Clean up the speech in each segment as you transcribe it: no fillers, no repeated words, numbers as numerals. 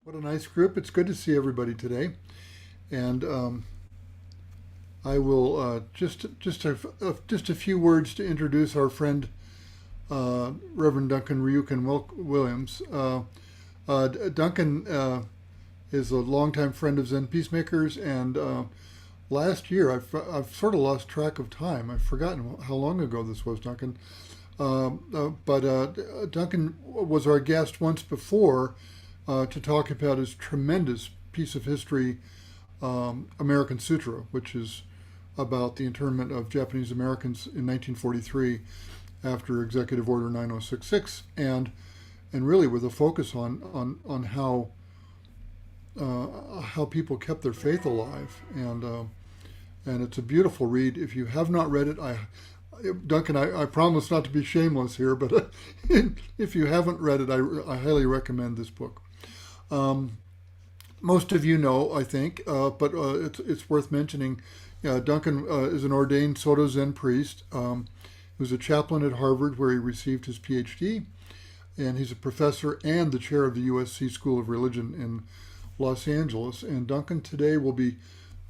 What a nice group. It's good to see everybody today. And I will just a few words to introduce our friend Reverend Duncan Ryūken Williams. Duncan is a longtime friend of Zen Peacemakers, and last year I've sort of lost track of time. I've forgotten how long ago this was, Duncan. But Duncan was our guest once before to talk about his tremendous piece of history, American Sutra, which is about the internment of Japanese Americans in 1943 after Executive Order 9066, and really with a focus on how people kept their faith alive, and it's a beautiful read. If you have not read it, Duncan, I promise not to be shameless here, but if you haven't read it, I highly recommend this book. Most of you know, I think, but it's worth mentioning. Duncan is an ordained Soto Zen priest. He was a chaplain at Harvard, where he received his PhD, and he's a professor and the chair of the USC School of Religion in Los Angeles. And Duncan today will be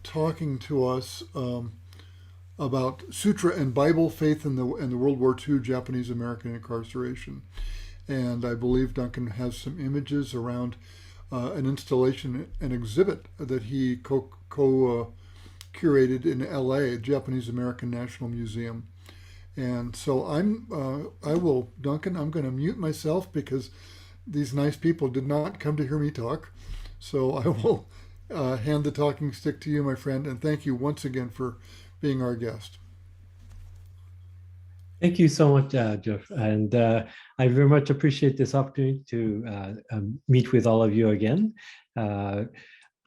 talking to us about Sutra and Bible, faith in the World War II Japanese American incarceration. And I believe Duncan has some images around an installation, an exhibit that he co-curated in LA, Japanese American National Museum. And so Duncan, I'm going to mute myself because these nice people did not come to hear me talk. So I will hand the talking stick to you, my friend, and thank you once again for being our guest. Thank you so much, Jeff. And I very much appreciate this opportunity to meet with all of you again.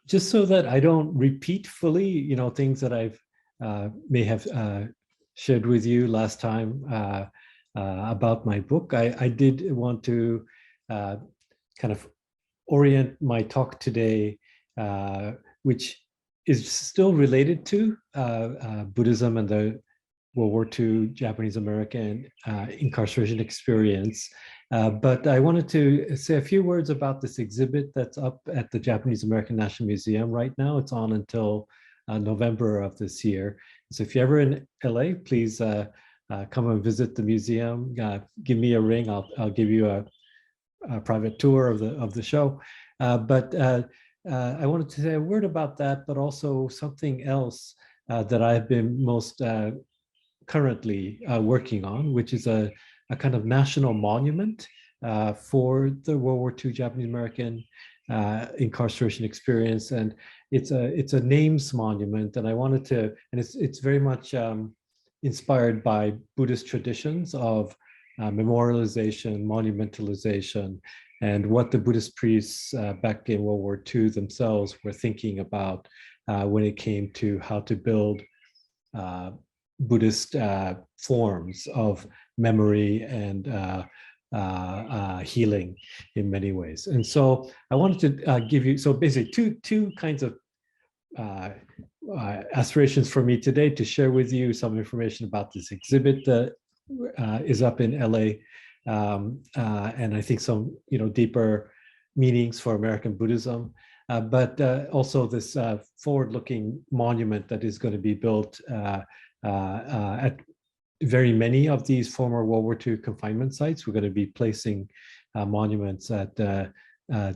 Just so that I don't repeat fully, things that I've may have shared with you last time about my book. I did want to kind of orient my talk today, which is still related to Buddhism and the World War II Japanese American incarceration experience. But I wanted to say a few words about this exhibit that's up at the Japanese American National Museum right now. It's on until November of this year. So if you're ever in LA, please come and visit the museum. Give me a ring. I'll give you a private tour of the show. But I wanted to say a word about that, but also something else that I've been most currently working on, which is a kind of national monument for the World War II Japanese American incarceration experience, and it's a names monument. And I wanted to, and it's very much inspired by Buddhist traditions of memorialization, monumentalization, and what the Buddhist priests back in World War II themselves were thinking about when it came to how to build Buddhist forms of memory and healing in many ways. And so I wanted to give you, so basically two kinds of aspirations for me today: to share with you some information about this exhibit that is up in LA, and I think some deeper meanings for American Buddhism, but also this forward-looking monument that is going to be built at very many of these former World War II confinement sites. We're going to be placing monuments at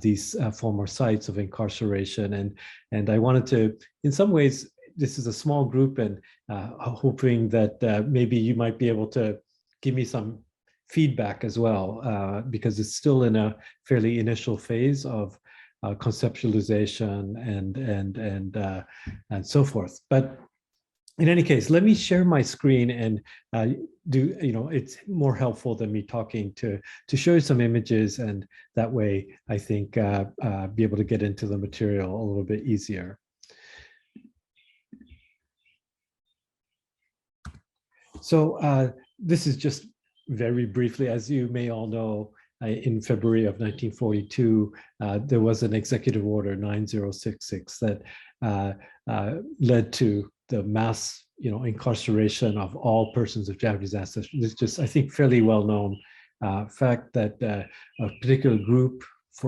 these former sites of incarceration, and I wanted to, in some ways, this is a small group, and hoping that maybe you might be able to give me some feedback as well, because it's still in a fairly initial phase of conceptualization and so forth. But in any case, let me share my screen and it's more helpful than me talking to show you some images, and that way I think be able to get into the material a little bit easier. So this is just very briefly, as you may all know, in February of 1942, there was an executive order 9066 that led to the mass, incarceration of all persons of Japanese ancestry. It's just, I think, fairly well known fact that a particular group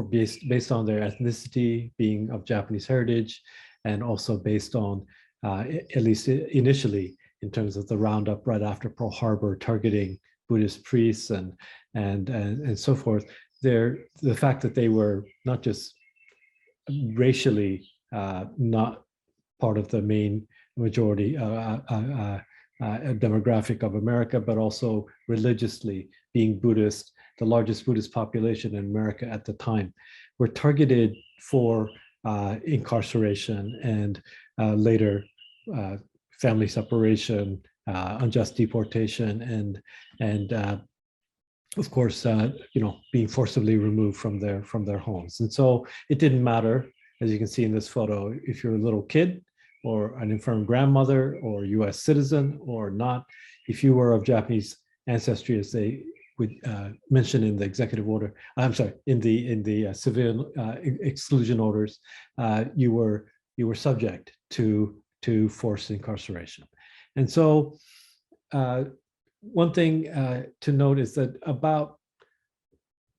based on their ethnicity, being of Japanese heritage, and also based on, at least initially, in terms of the roundup right after Pearl Harbor, targeting Buddhist priests and so forth. The fact that they were not just racially not part of the main majority demographic of America, but also religiously being Buddhist, the largest Buddhist population in America at the time, were targeted for incarceration and later family separation, unjust deportation, and of course, being forcibly removed from their homes. And so it didn't matter, as you can see in this photo, if you're a little kid or an infirm grandmother or US citizen or not. If you were of Japanese ancestry, as they would mention in the executive order, I'm sorry, in the civilian exclusion orders, you were subject to forced incarceration. And so one thing to note is that about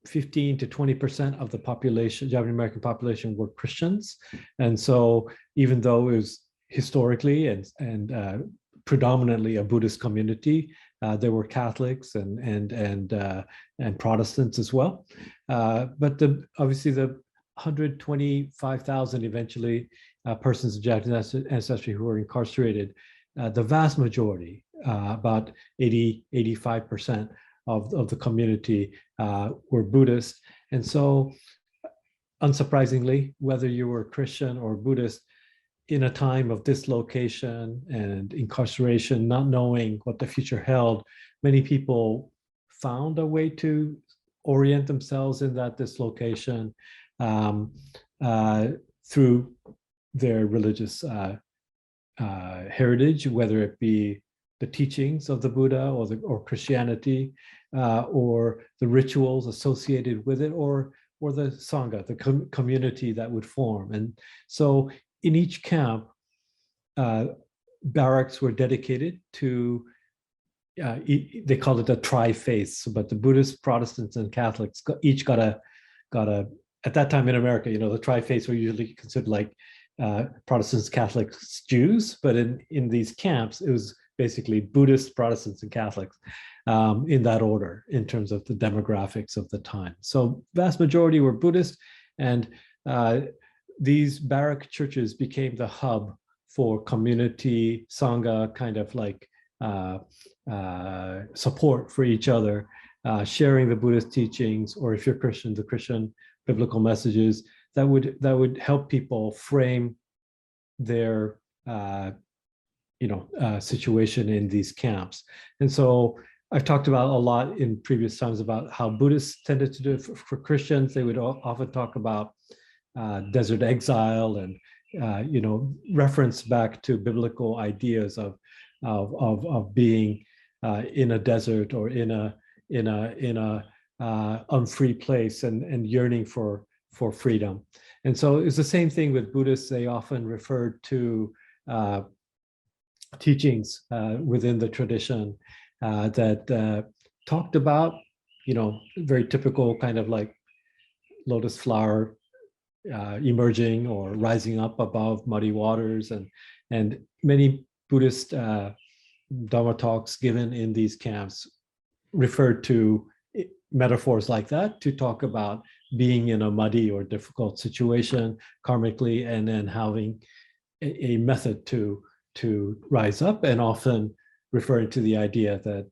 15 to 20% of the population, Japanese American population, were Christians. And so even though it was historically and predominantly a Buddhist community, there were Catholics and Protestants as well. But obviously the 125,000 eventually persons of Japanese ancestry who were incarcerated, the vast majority, about 85% of the community were Buddhist. And so unsurprisingly, whether you were Christian or Buddhist, in a time of dislocation and incarceration, not knowing what the future held, many people found a way to orient themselves in that dislocation through their religious heritage, whether it be the teachings of the Buddha or Christianity, or the rituals associated with it, or the sangha, the community that would form. And so in each camp, barracks were dedicated to, they called it a tri-faiths, but the Buddhists, Protestants, and Catholics each got a, at that time in America, the tri-faiths were usually considered like Protestants, Catholics, Jews, but in these camps, it was basically Buddhists, Protestants, and Catholics in that order in terms of the demographics of the time. So vast majority were Buddhist, and these barrack churches became the hub for community, sangha, kind of like support for each other, sharing the Buddhist teachings, or if you're Christian, the Christian biblical messages that would help people frame their situation in these camps. And so I've talked about a lot in previous times about how Buddhists tended to do it for Christians. They would often talk about desert exile and reference back to biblical ideas of being in a desert or in a unfree place and yearning for freedom. And so it's the same thing with Buddhists. They often referred to teachings within the tradition that talked about, very typical kind of like lotus flower emerging or rising up above muddy waters, and many Buddhist Dharma talks given in these camps referred to metaphors like that to talk about being in a muddy or difficult situation karmically, and then having a method to rise up, and often referring to the idea that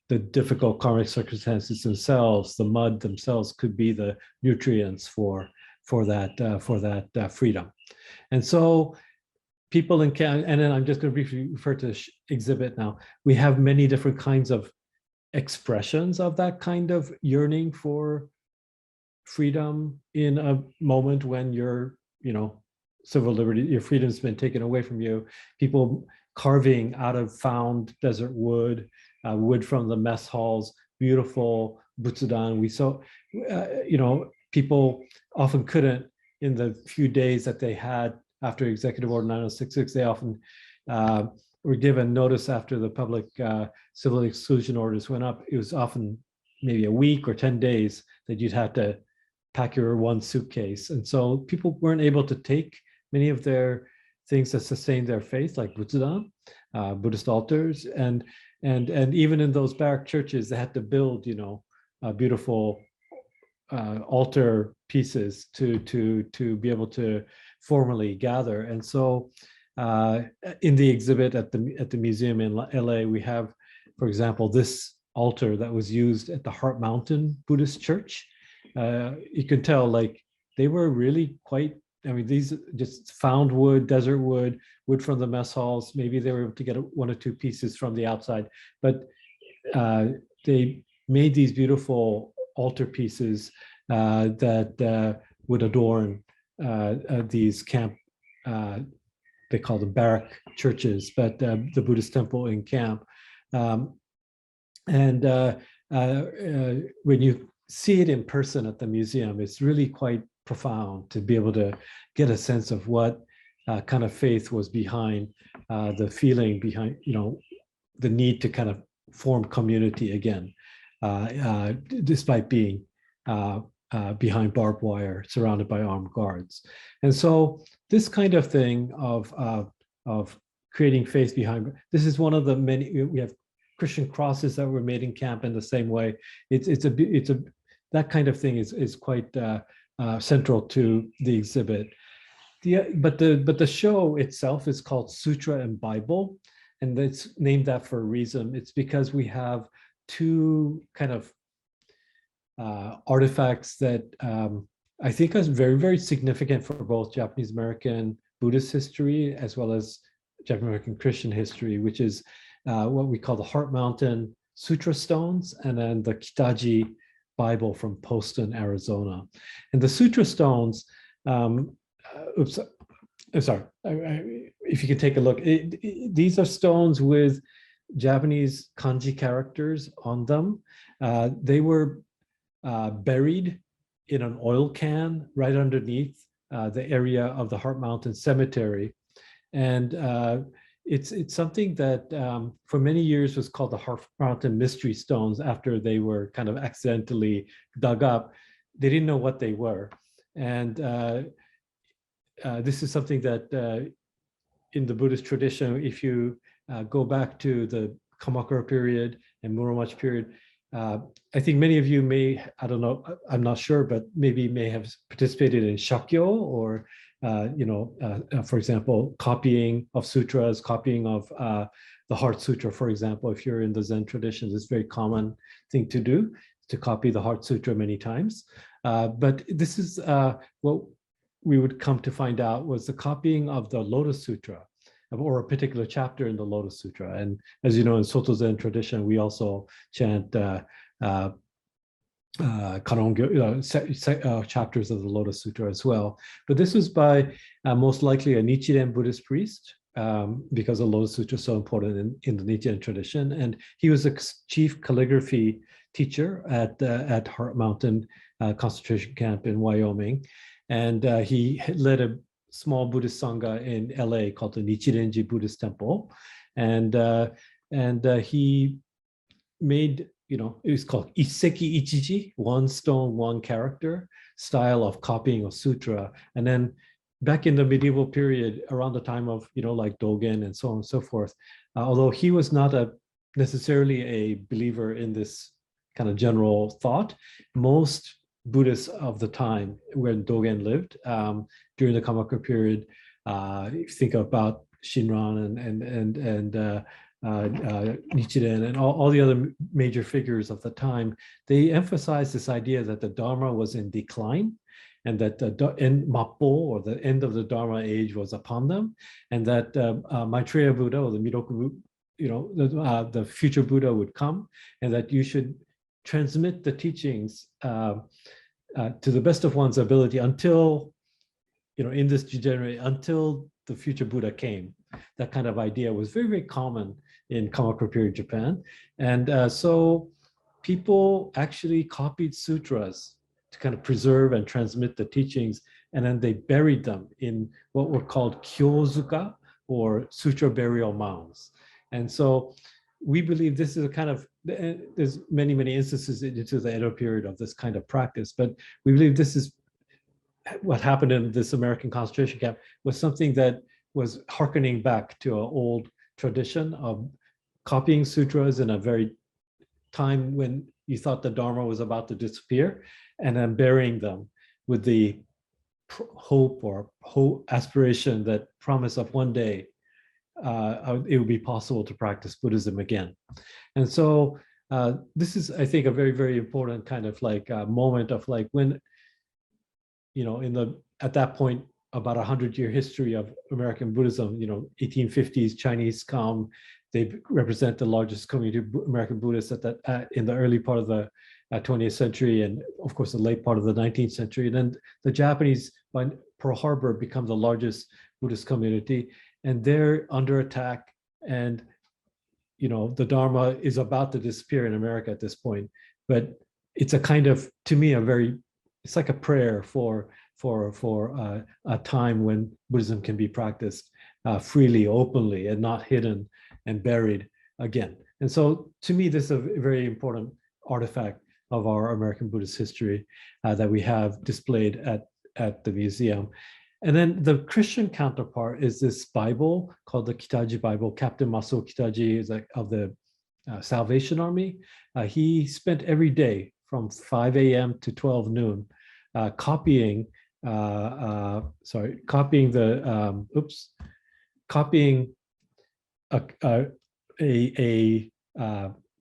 the difficult karmic circumstances themselves, the mud themselves, could be the nutrients for that freedom. And so people in camp, and then I'm just going to briefly refer to the exhibit now. We have many different kinds of expressions of that kind of yearning for freedom in a moment when your civil liberty, your freedom's been taken away from you. People carving out of found desert wood, wood from the mess halls, beautiful butsudan. We saw, people often couldn't, in the few days that they had after Executive Order 9066, they often were given notice after the public civil exclusion orders went up. It was often maybe a week or 10 days that you'd have to pack your one suitcase. And so people weren't able to take many of their things that sustain their faith, like Buddhism, Buddhist altars, and even in those barrack churches, they had to build, beautiful altar pieces to be able to formally gather. And so, in the exhibit at the museum in LA, we have, for example, this altar that was used at the Heart Mountain Buddhist Church. You can tell, like, they were really quite, I mean, these just found wood, desert wood, wood from the mess halls. Maybe they were able to get one or two pieces from the outside, but they made these beautiful altar pieces that would adorn these camp, they call them barrack churches, but the Buddhist temple in camp. And when you see it in person at the museum, it's really quite profound to be able to get a sense of what kind of faith was behind the feeling behind, the need to kind of form community again, despite being behind barbed wire, surrounded by armed guards. And so this kind of thing of creating faith behind, this is one of the many, we have Christian crosses that were made in camp in the same way. That kind of thing is quite central to the exhibit. But the show itself is called Sutra and Bible, and it's named that for a reason. It's because we have two kind of artifacts that I think is very, very significant for both Japanese American Buddhist history as well as Japanese American Christian history, which is what we call the Heart Mountain Sutra stones, and then the Kitaji Bible from Poston, Arizona. And the Sutra stones, if you can take a look, these are stones with Japanese kanji characters on them. They were buried in an oil can right underneath the area of the Heart Mountain Cemetery. And it's something that for many years was called the Heart Mountain Mystery Stones after they were kind of accidentally dug up. They didn't know what they were. And this is something that in the Buddhist tradition, if you go back to the Kamakura period and Muromachi period, I think many of you may, I don't know, I'm not sure, but maybe may have participated in Shakyo or for example, copying of sutras, copying of the Heart Sutra, for example. If you're in the Zen traditions, it's a very common thing to do, to copy the Heart Sutra many times. But this is what we would come to find out was the copying of the Lotus Sutra, or a particular chapter in the Lotus Sutra. And as you know, in Soto Zen tradition, we also chant chapters of the Lotus Sutra as well. But this was by most likely a Nichiren Buddhist priest, because the Lotus Sutra is so important in the Nichiren tradition. And he was a chief calligraphy teacher at Heart Mountain concentration camp in Wyoming. And he led a small Buddhist sangha in LA called the Nichirenji Buddhist Temple. And he made, it was called Isseki Ichiji, one stone, one character style of copying of sutra. And then back in the medieval period, around the time of, like Dogen and so on and so forth, although he was not necessarily a believer in this kind of general thought, most Buddhists of the time when Dogen lived during the Kamakura period, if you think about Shinran and Nichiren and all the other major figures of the time, they emphasized this idea that the Dharma was in decline, and that the end Mappo, or the end of the Dharma age, was upon them, and that Maitreya Buddha, or the Miroku, the future Buddha would come, and that you should transmit the teachings to the best of one's ability until, in this degenerate, until the future Buddha came. That kind of idea was very, very common in Kamakura period Japan. And so people actually copied sutras to kind of preserve and transmit the teachings, and then they buried them in what were called kyozuka, or sutra burial mounds. And so we believe this is a kind of there's many, many instances into the Edo period of this kind of practice, but we believe this is what happened in this American concentration camp was something that was hearkening back to an old tradition of copying sutras in a very time when you thought the Dharma was about to disappear, and then burying them with the hope or aspiration, that promise of one day it would be possible to practice Buddhism again. And so this is, I think, a very, very important kind of like moment of like when, you know, at that point, about 100-year history of American Buddhism, you know, 1850s Chinese come, they represent the largest community of American Buddhists at that in the early part of the 20th century, and of course the late part of the 19th century. And then the Japanese, by Pearl Harbor, become the largest Buddhist community, and they're under attack. And you know, the Dharma is about to disappear in America at this point. But it's a kind of, to me, it's like a prayer for a time when Buddhism can be practiced freely, openly, and not hidden and buried again. And so to me, this is a very important artifact of our American Buddhist history that we have displayed at the museum. And then the Christian counterpart is this Bible called the Kitaji Bible. Captain Masao Kitaji is of the Salvation Army. He spent every day from 5 a.m. to 12 noon copying a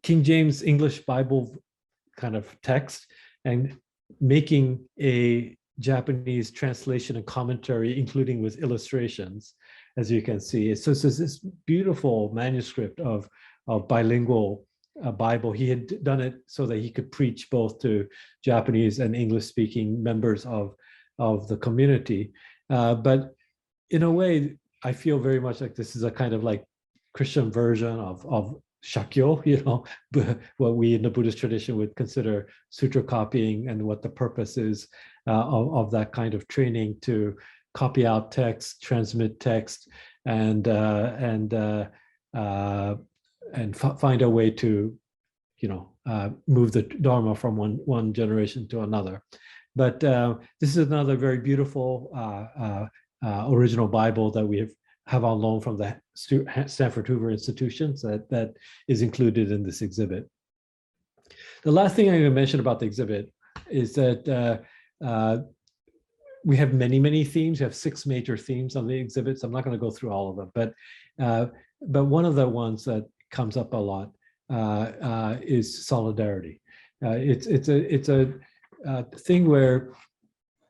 King James English Bible kind of text and making a Japanese translation and commentary, including with illustrations, as you can see. So it's this beautiful manuscript of bilingual Bible. He had done it so that he could preach both to Japanese and English-speaking members of the community. But in a way, I feel very much like this is a kind of like Christian version of Shakyo, you know, what we in the Buddhist tradition would consider sutra copying, and what the purpose is of that kind of training to copy out text, transmit text, and find a way to, you know, move the Dharma from one generation to another. But this is another very beautiful original Bible that we have on loan from the Stanford Hoover institutions that is included in this exhibit. The last thing I'm going to mention about the exhibit is that we have many, many themes. We have 6 major themes on the exhibits. I'm not going to go through all of them, but one of the ones that comes up a lot is solidarity. It's a thing where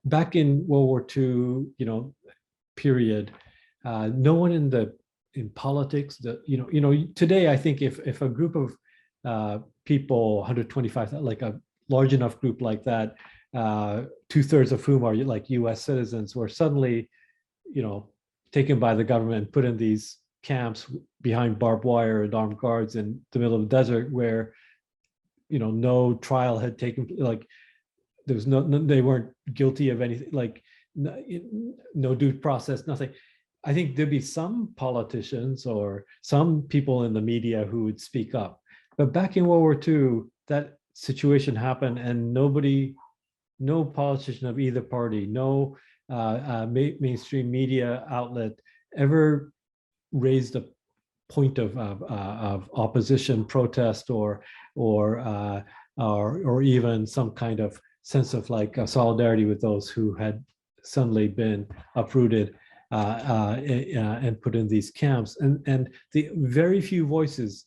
back in World War II, you know, period, no one in politics, today I think if a group of people, 125, like a large enough group like that, 2/3 of whom are like U.S. citizens, were suddenly, you know, taken by the government and put in these camps behind barbed wire and armed guards in the middle of the desert, where, you know, no trial had taken, like there was they weren't guilty of anything, like no due process, nothing. I think there'd be some politicians or some people in the media who would speak up. But back in World War II, that situation happened, and no politician of either party, no mainstream media outlet ever raised a point of opposition, protest, or even some kind of sense of like solidarity with those who had suddenly been uprooted and put in these camps. And the very few voices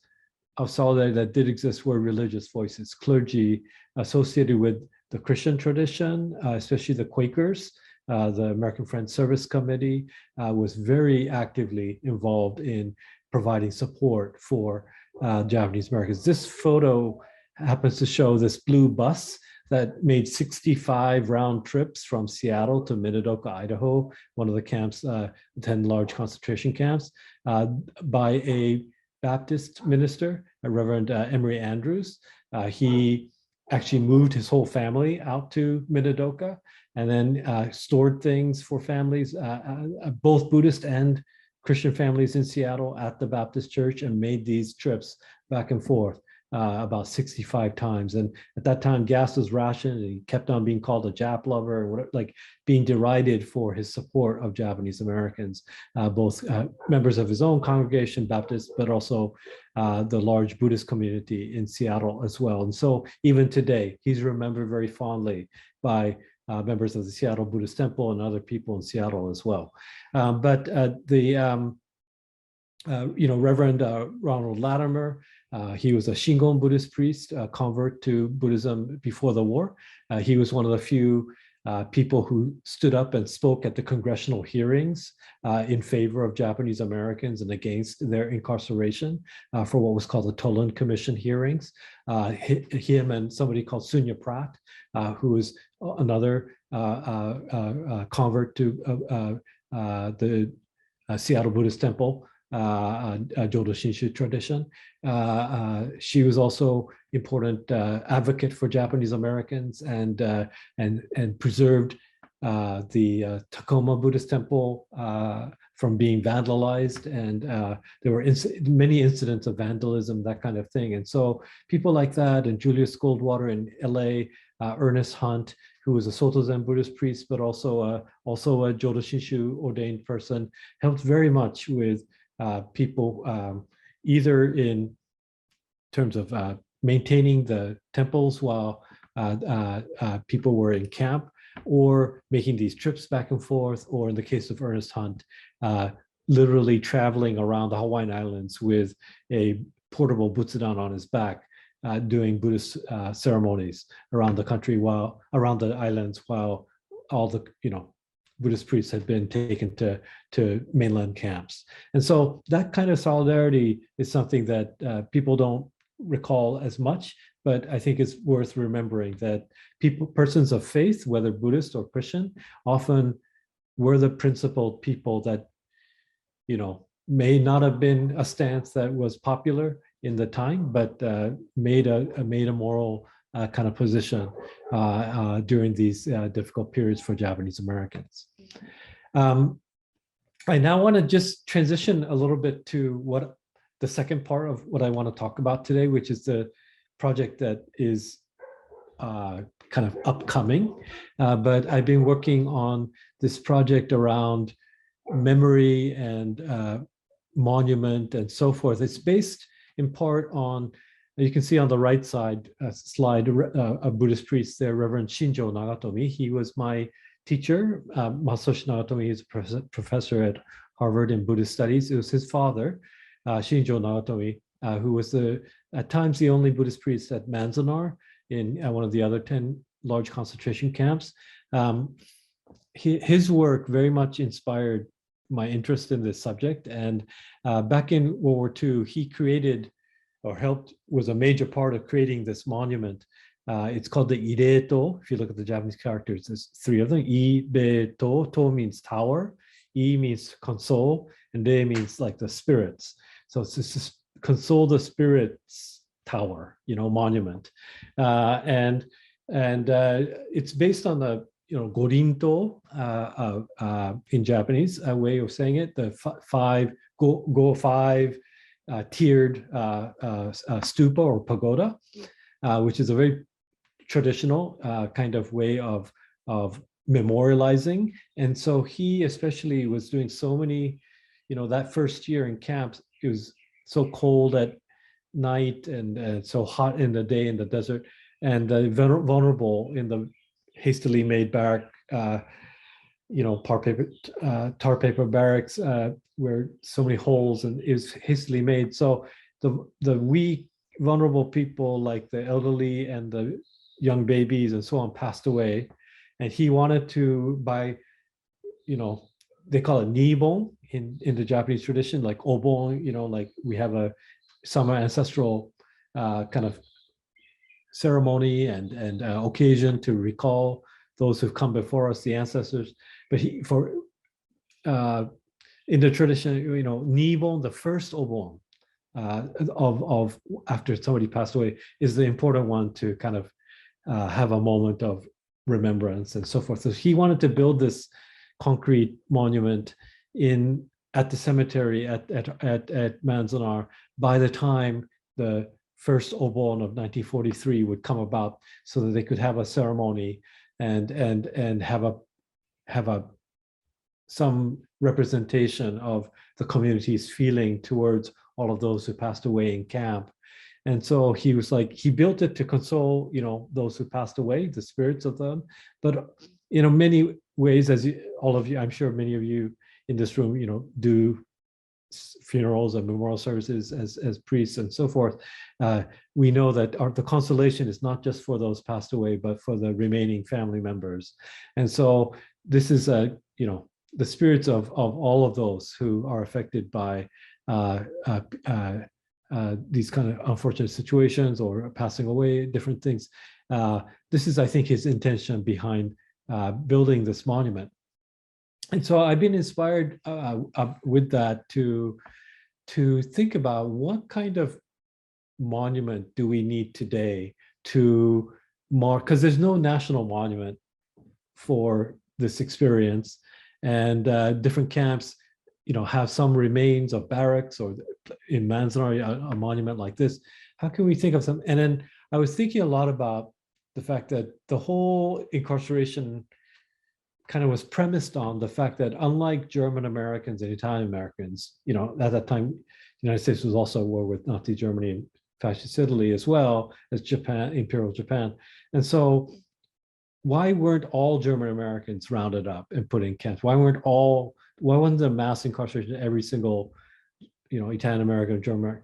of solidarity that did exist were religious voices, clergy associated with the Christian tradition, especially the Quakers. The American Friends Service Committee was very actively involved in providing support for Japanese Americans. This photo happens to show this blue bus that made 65 round trips from Seattle to Minidoka, Idaho, one of the camps, 10 large concentration camps, by a Baptist minister, Reverend Emory Andrews. He actually moved his whole family out to Minidoka, and then stored things for families, both Buddhist and Christian families in Seattle at the Baptist church, and made these trips back and forth about 65 times. And at that time, gas was rationed, and he kept on being called a Jap lover, and whatever, like being derided for his support of Japanese Americans, both members of his own congregation, Baptist, but also the large Buddhist community in Seattle as well. And so even today, he's remembered very fondly by members of the Seattle Buddhist Temple and other people in Seattle as well. Reverend Ronald Latimer, he was a Shingon Buddhist priest, a convert to Buddhism before the war. He was one of the few people who stood up and spoke at the congressional hearings in favor of Japanese Americans and against their incarceration for what was called the Toland Commission hearings. Him and somebody called Sunya Pratt, who was another convert to the Seattle Buddhist Temple, Jodo Shinshu tradition. She was also important advocate for Japanese Americans and preserved the Tacoma Buddhist Temple from being vandalized, and there were many incidents of vandalism, that kind of thing. And so people like that, and Julius Goldwater in LA, Ernest Hunt, who was a Soto Zen Buddhist priest, but also a Jodo Shinshu ordained person, helped very much with people either in terms of maintaining the temples while people were in camp, or making these trips back and forth, or in the case of Ernest Hunt, literally traveling around the Hawaiian Islands with a portable butsudan on his back, doing Buddhist ceremonies around the country, around the islands, while all the Buddhist priests had been taken to mainland camps. And so that kind of solidarity is something that people don't recall as much, but I think it's worth remembering that persons of faith, whether Buddhist or Christian, often were the principal people that, may not have been a stance that was popular in the time, but made a moral kind of position during these difficult periods for Japanese Americans. I now want to just transition a little bit to what the second part of what I want to talk about today, which is the project that is kind of upcoming. But I've been working on this project around memory and monument and so forth. It's based in part on, you can see on the right side slide, a Buddhist priest there, Reverend Shinjo Nagatomi. He was my teacher. Masashi Nagatomi is a professor at Harvard in Buddhist studies. It was his father, Shinjo Nagatomi, who was at times the only Buddhist priest at Manzanar in one of the other 10 large concentration camps. His work very much inspired my interest in this subject. And back in World War II, he created or was a major part of creating this monument. It's called the Ireto. If you look at the Japanese characters, there's three of them. Ireto, to means tower, I means console, and Re means like the spirits. So it's just console the spirits tower, monument. And it's based on the Gorinto in Japanese, a way of saying it, the five tiered stupa or pagoda, which is a very traditional kind of way of memorializing. And so he especially was doing so many, that first year in camps, it was so cold at night and so hot in the day in the desert, and vulnerable in the hastily made barrack, tar paper barracks where so many holes, and it was hastily made. So the weak, vulnerable people like the elderly and the young babies and so on passed away. And he wanted to, by, they call it nibon in the Japanese tradition, like obon, like we have a summer ancestral kind of ceremony and occasion to recall those who've come before us, the ancestors. But in the tradition, nibon, the first obon of after somebody passed away, is the important one to kind of have a moment of remembrance and so forth. So he wanted to build this concrete monument at the cemetery at Manzanar by the time the first Obon of 1943 would come about so that they could have a ceremony and have some representation of the community's feeling towards all of those who passed away in camp. And so he was like, he built it to console, those who passed away, the spirits of them. But many ways, as all of you, I'm sure many of you in this room, do funerals and memorial services as priests and so forth. We know that the consolation is not just for those passed away, but for the remaining family members. And so this is the spirits of all of those who are affected by these kind of unfortunate situations or passing away, different things. This is, I think, his intention behind building this monument. And so I've been inspired with that to think about what kind of monument do we need today to mark, because there's no national monument for this experience, and different camps have some remains of barracks, or in Manzanar, a monument like this. How can we think of some? And then I was thinking a lot about the fact that the whole incarceration kind of was premised on the fact that, unlike German Americans and Italian Americans, at that time, the United States was also at war with Nazi Germany and fascist Italy, as well as Japan, Imperial Japan. And so why weren't all German Americans rounded up and put in camps? Why wasn't there mass incarceration of every single, Italian American, German,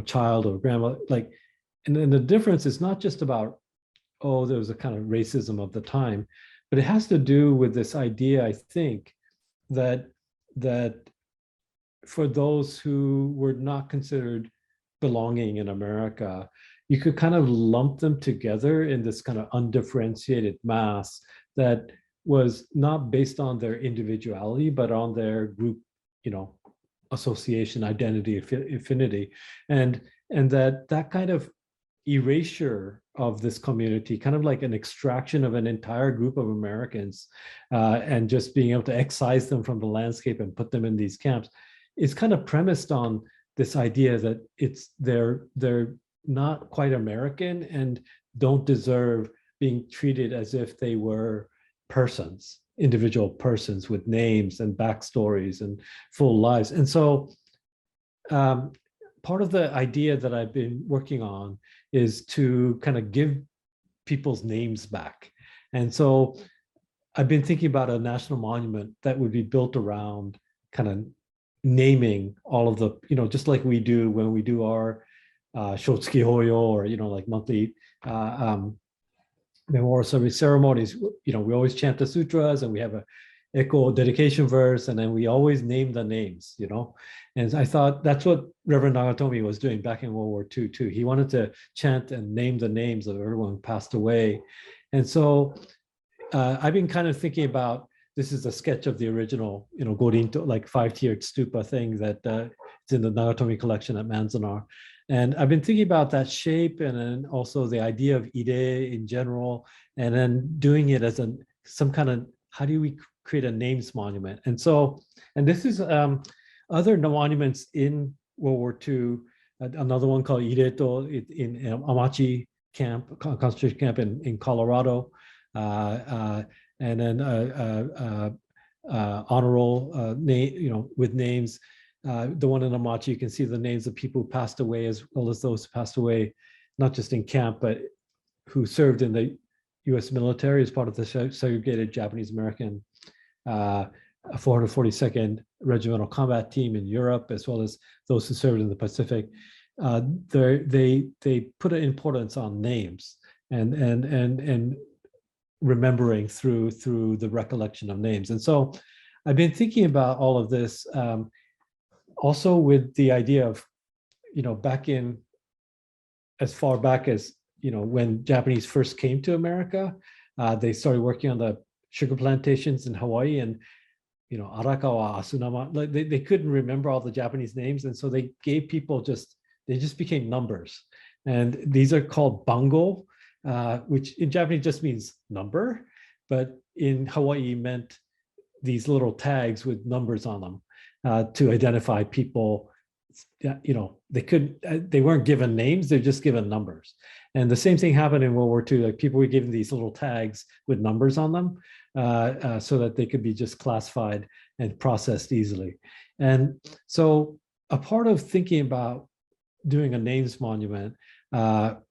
child or grandma? And the difference is not just about, there was a kind of racism of the time, but it has to do with this idea, I think, that for those who were not considered belonging in America, you could kind of lump them together in this kind of undifferentiated mass that was not based on their individuality, but on their group, association, identity, affinity. And that kind of erasure of this community, kind of like an extraction of an entire group of Americans, and just being able to excise them from the landscape and put them in these camps, is kind of premised on this idea that they're not quite American and don't deserve being treated as if they were persons, individual persons with names and backstories and full lives. And so part of the idea that I've been working on is to kind of give people's names back. And so I've been thinking about a national monument that would be built around kind of naming all of the, just like we do when we do our Shotsuki Hoyo, or, like monthly memorial service ceremonies. We always chant the sutras, and we have a echo dedication verse, and then we always name the names, And I thought that's what Reverend Nagatomi was doing back in World War II too. He wanted to chant and name the names of everyone who passed away. And so I've been kind of thinking about, this is a sketch of the original, Gorinto, like 5-tiered stupa thing that it's in the Nagatomi collection at Manzanar. And I've been thinking about that shape, and then also the idea of ide in general, and then doing it as some kind of, how do we create a names monument? And so, and this is other monuments in World War II, another one called Ireto in Amachi camp, concentration camp in Colorado, and then honor roll name, with names. The one in Amachi, you can see the names of people who passed away, as well as those who passed away, not just in camp, but who served in the U.S. military as part of the segregated Japanese American 442nd Regimental Combat Team in Europe, as well as those who served in the Pacific. They put an importance on names and remembering through the recollection of names. And so I've been thinking about all of this, also with the idea of, back in, as far back as, when Japanese first came to America, they started working on the sugar plantations in Hawaii, and, Arakawa, Asunama, they couldn't remember all the Japanese names. And so they gave people they just became numbers. And these are called bango, which in Japanese just means number, but in Hawaii meant these little tags with numbers on them to identify people they weren't given names, they're just given numbers. And the same thing happened in World War II. Like people were given these little tags with numbers on them so that they could be just classified and processed easily. And so a part of thinking about doing a names monument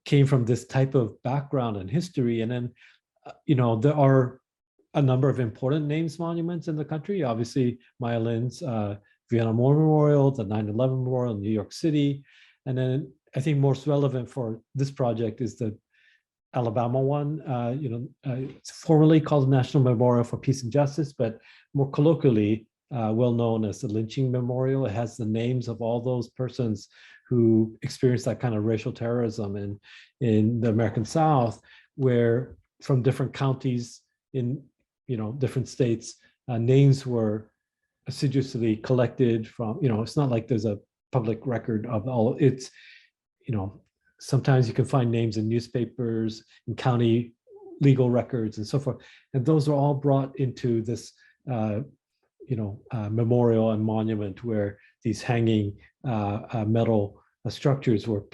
came from this type of background and history. And then, there are a number of important names monuments in the country. Obviously, Maya Lin's Vietnam War Memorial, the 9/11 Memorial in New York City. And then I think most relevant for this project is the Alabama one. It's formerly called the National Memorial for Peace and Justice, but more colloquially well known as the Lynching Memorial. It has the names of all those persons who experienced that kind of racial terrorism in the American South, where from different counties in different states, names were assiduously collected from, it's not like there's a public record of all. It's, sometimes you can find names in newspapers, in county legal records and so forth. And those are all brought into this, memorial and monument where these hanging metal structures were,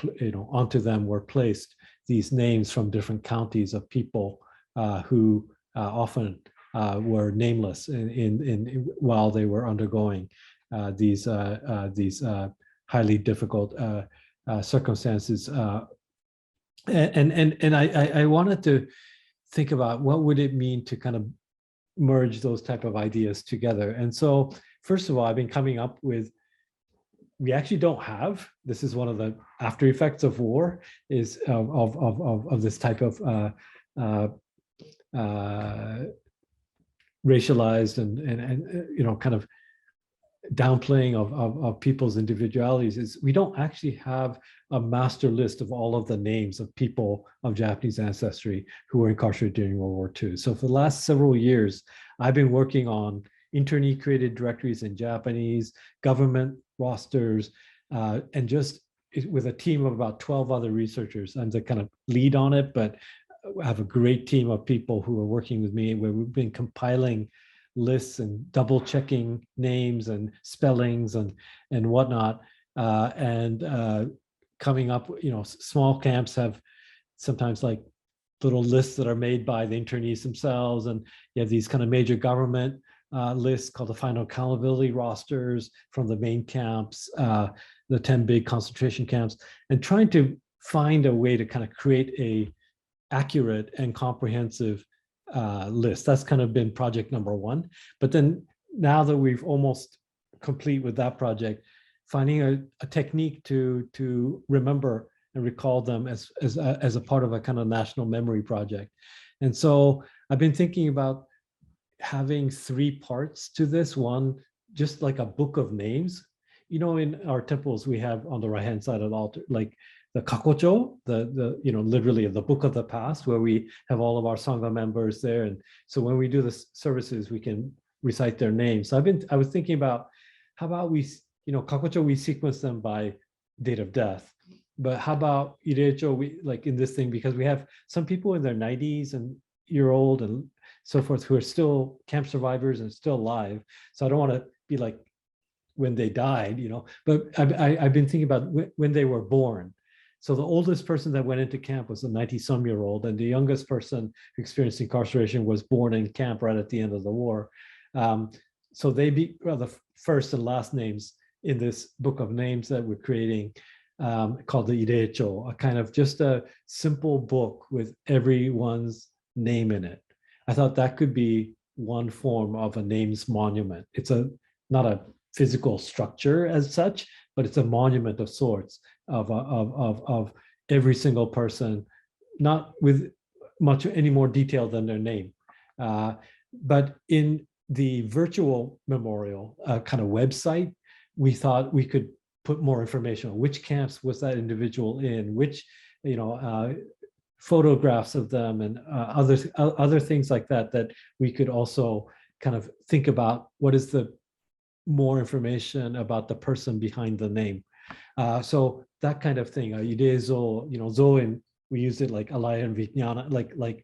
onto them were placed these names from different counties of people who often were nameless while they were undergoing these highly difficult circumstances. And I wanted to think about what would it mean to kind of merge those type of ideas together. And so, first of all, I've been coming up with, we actually don't have, this is one of the after effects of war, is of this type of racialized and kind of downplaying of people's individualities, is we don't actually have a master list of all of the names of people of Japanese ancestry who were incarcerated during World War II. So for the last several years, I've been working on internee created directories in Japanese, government rosters, and just with a team of about 12 other researchers. I'm the kind of lead on it, but I have a great team of people who are working with me, where we've been compiling lists and double checking names and spellings and whatnot, and coming up. Small camps have sometimes like little lists that are made by the internees themselves, and you have these kind of major government lists called the final accountability rosters from the main camps, the 10 big concentration camps, and trying to find a way to kind of create a accurate and comprehensive list. That's kind of been project number one. But then now that we've almost complete with that project, finding a technique to remember and recall them as a part of a kind of national memory project. And so I've been thinking about having three parts to this. One, just like a book of names. In our temples, we have on the right-hand side of the altar, like the kakocho, the literally the book of the past, where we have all of our sangha members there. And so when we do the services, we can recite their names. So I was thinking about, how about we, kakocho, we sequence them by date of death. But how about irecho, we, like in this thing, because we have some people in their 90s and year old and so forth who are still camp survivors and still alive. So I don't want to be like when they died, but I've been thinking about when they were born. So the oldest person that went into camp was a 90-some-year-old, and the youngest person who experienced incarceration was born in camp right at the end of the war. So they be the first and last names in this book of names that we're creating, called the Irecho, a kind of just a simple book with everyone's name in it. I thought that could be one form of a names monument. It's not a physical structure as such, but it's a monument of sorts of every single person, not with much any more detail than their name. But in the virtual memorial kind of website, we thought we could put more information on which camps was that individual in, which, photographs of them and other things like that we could also kind of think about what is the more information about the person behind the name. So that kind of thing, Idezo, Zo, and we used it like Alaya and Vijnana, like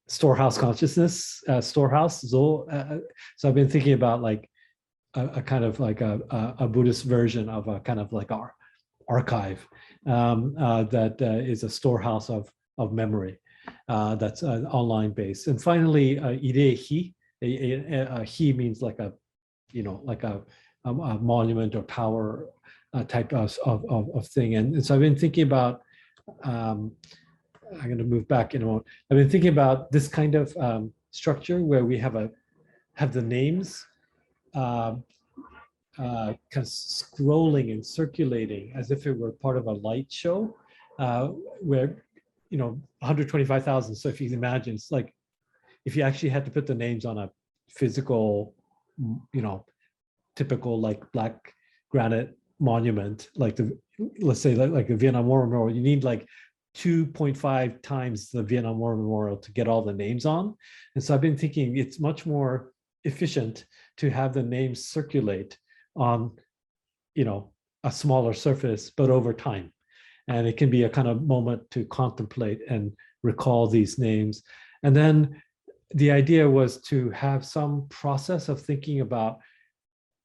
storehouse consciousness, storehouse, Zo. So I've been thinking about like a kind of like a Buddhist version of a kind of like our archive that is a storehouse of memory that's online based. And finally, irehi. He means like a, like a monument or tower type of thing. And so I've been thinking about, I'm going to move back in a moment. I've been thinking about this kind of structure where we have the names kind of scrolling and circulating as if it were part of a light show, where 125,000. So if you can imagine, it's like if you actually had to put the names on a physical, typical like black granite monument, like let's say like the Vietnam War Memorial, you need like 2.5 times the Vietnam War Memorial to get all the names on. And so I've been thinking it's much more efficient to have the names circulate on, a smaller surface, but over time. And it can be a kind of moment to contemplate and recall these names. And then the idea was to have some process of thinking about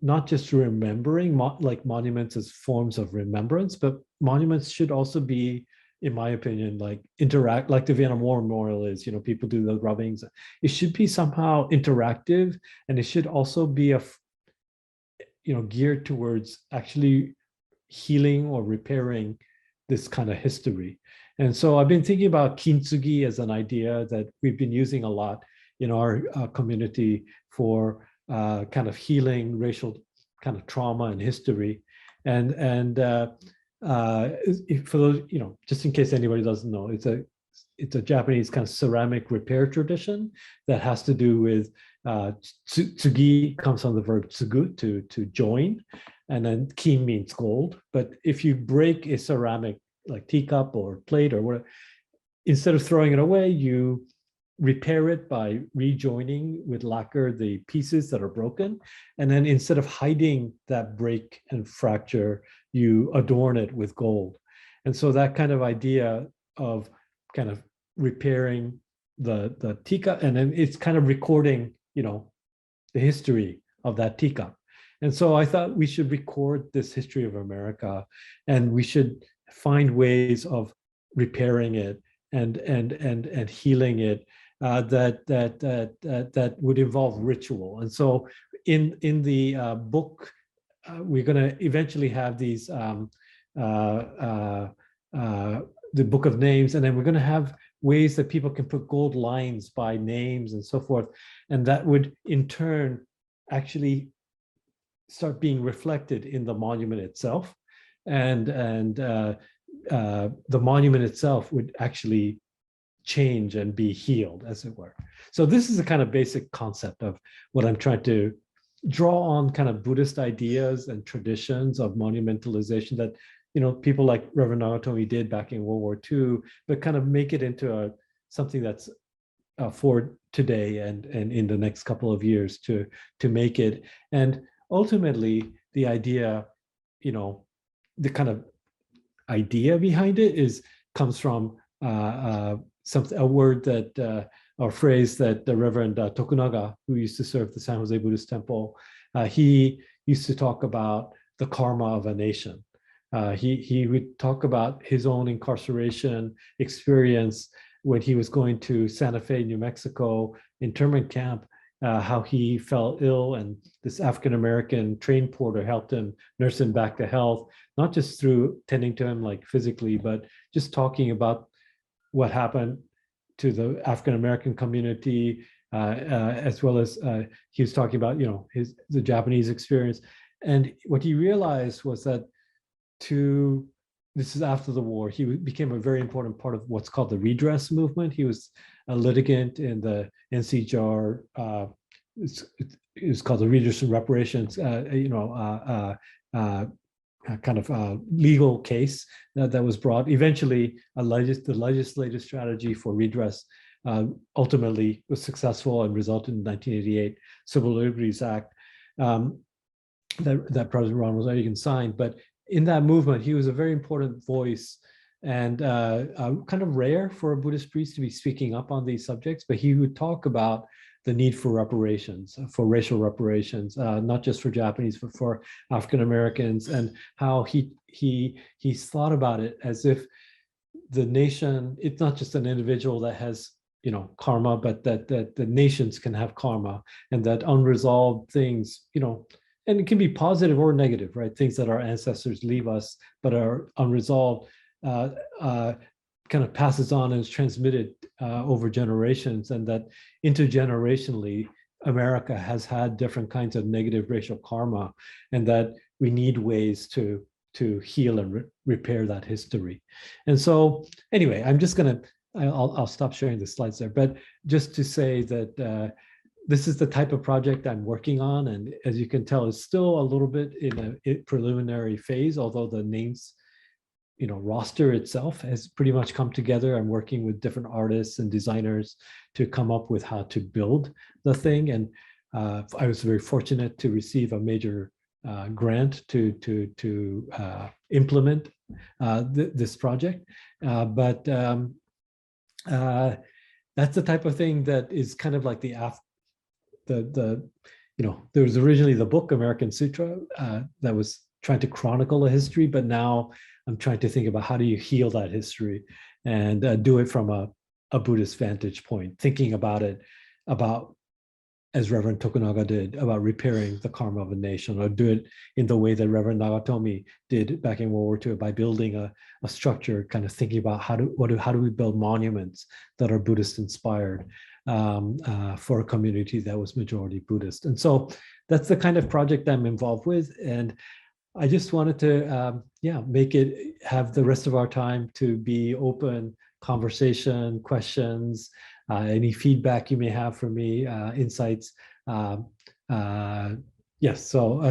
not just remembering like monuments as forms of remembrance, but monuments should also be, in my opinion, like interact, like the Vietnam War Memorial is, people do the rubbings. It should be somehow interactive, and it should also be geared towards actually healing or repairing this kind of history. And so I've been thinking about kintsugi as an idea that we've been using a lot in our community for kind of healing racial kind of trauma and history. And for those, just in case anybody doesn't know, it's a Japanese kind of ceramic repair tradition that has to do with tsugi comes from the verb tsugu, to join, and then kin means gold. But if you break a ceramic like teacup or plate or whatever, instead of throwing it away, you repair it by rejoining with lacquer the pieces that are broken. And then instead of hiding that break and fracture, you adorn it with gold. And so that kind of idea of kind of repairing the teacup, and then it's kind of recording, the history of that teacup. And so I thought we should record this history of America, and we should find ways of repairing it and healing it that would involve ritual. And so in the book, we're going to eventually have these the book of names, and then we're going to have ways that people can put gold lines by names and so forth, and that would in turn actually start being reflected in the monument itself, and the monument itself would actually change and be healed, as it were. So this is a kind of basic concept of what I'm trying to draw on, kind of Buddhist ideas and traditions of monumentalization that people like Reverend Nagatomi did back in World War II, but kind of make it into something that's for today and in the next couple of years to make it. And ultimately, the idea, the kind of idea behind it comes from a word that or phrase that the Reverend Tokunaga, who used to serve the San Jose Buddhist Temple, he used to talk about the karma of a nation. He would talk about his own incarceration experience when he was going to Santa Fe, New Mexico, internment camp, how he fell ill, and this African-American train porter helped him, nurse him back to health, not just through tending to him like physically, but just talking about what happened to the African-American community, as well as he was talking about, the Japanese experience. And what he realized was that this is after the war, he became a very important part of what's called the redress movement. He was a litigant in the NCJR, it's called the Redress and Reparations, kind of legal case that was brought. Eventually, the legislative strategy for redress ultimately was successful and resulted in the 1988 Civil Liberties Act that President Ronald Reagan signed. But in that movement, he was a very important voice, and kind of rare for a Buddhist priest to be speaking up on these subjects, but he would talk about the need for reparations, for racial reparations, not just for Japanese, but for African Americans, and how he's thought about it as if the nation, it's not just an individual that has, you know, karma, but that the nations can have karma, and that unresolved things, you know, and it can be positive or negative, right? Things that our ancestors leave us but are unresolved, kind of passes on and is transmitted over generations, and that intergenerationally America has had different kinds of negative racial karma, and that we need ways to heal and repair that history. And so anyway, I'm just gonna, I'll stop sharing the slides there, but just to say that this is the type of project I'm working on, and as you can tell, it's still a little bit in a preliminary phase, although the names, you know, roster itself has pretty much come together. I'm working with different artists and designers to come up with how to build the thing, and I was very fortunate to receive a major grant to implement this project, but that's the type of thing that is kind of like the you know, there was originally the book American Sutra that was trying to chronicle a history, but now I'm trying to think about how do you heal that history and do it from a Buddhist vantage point, thinking about it, about, as Reverend Tokunaga did, about repairing the karma of a nation, or do it in the way that Reverend Nagatomi did back in World War II by building a structure, kind of thinking about how do we build monuments that are Buddhist inspired for a community that was majority Buddhist. And so that's the kind of project I'm involved with. And I just wanted to, make it, have the rest of our time to be open conversation, questions, any feedback you may have for me, insights. Yes, so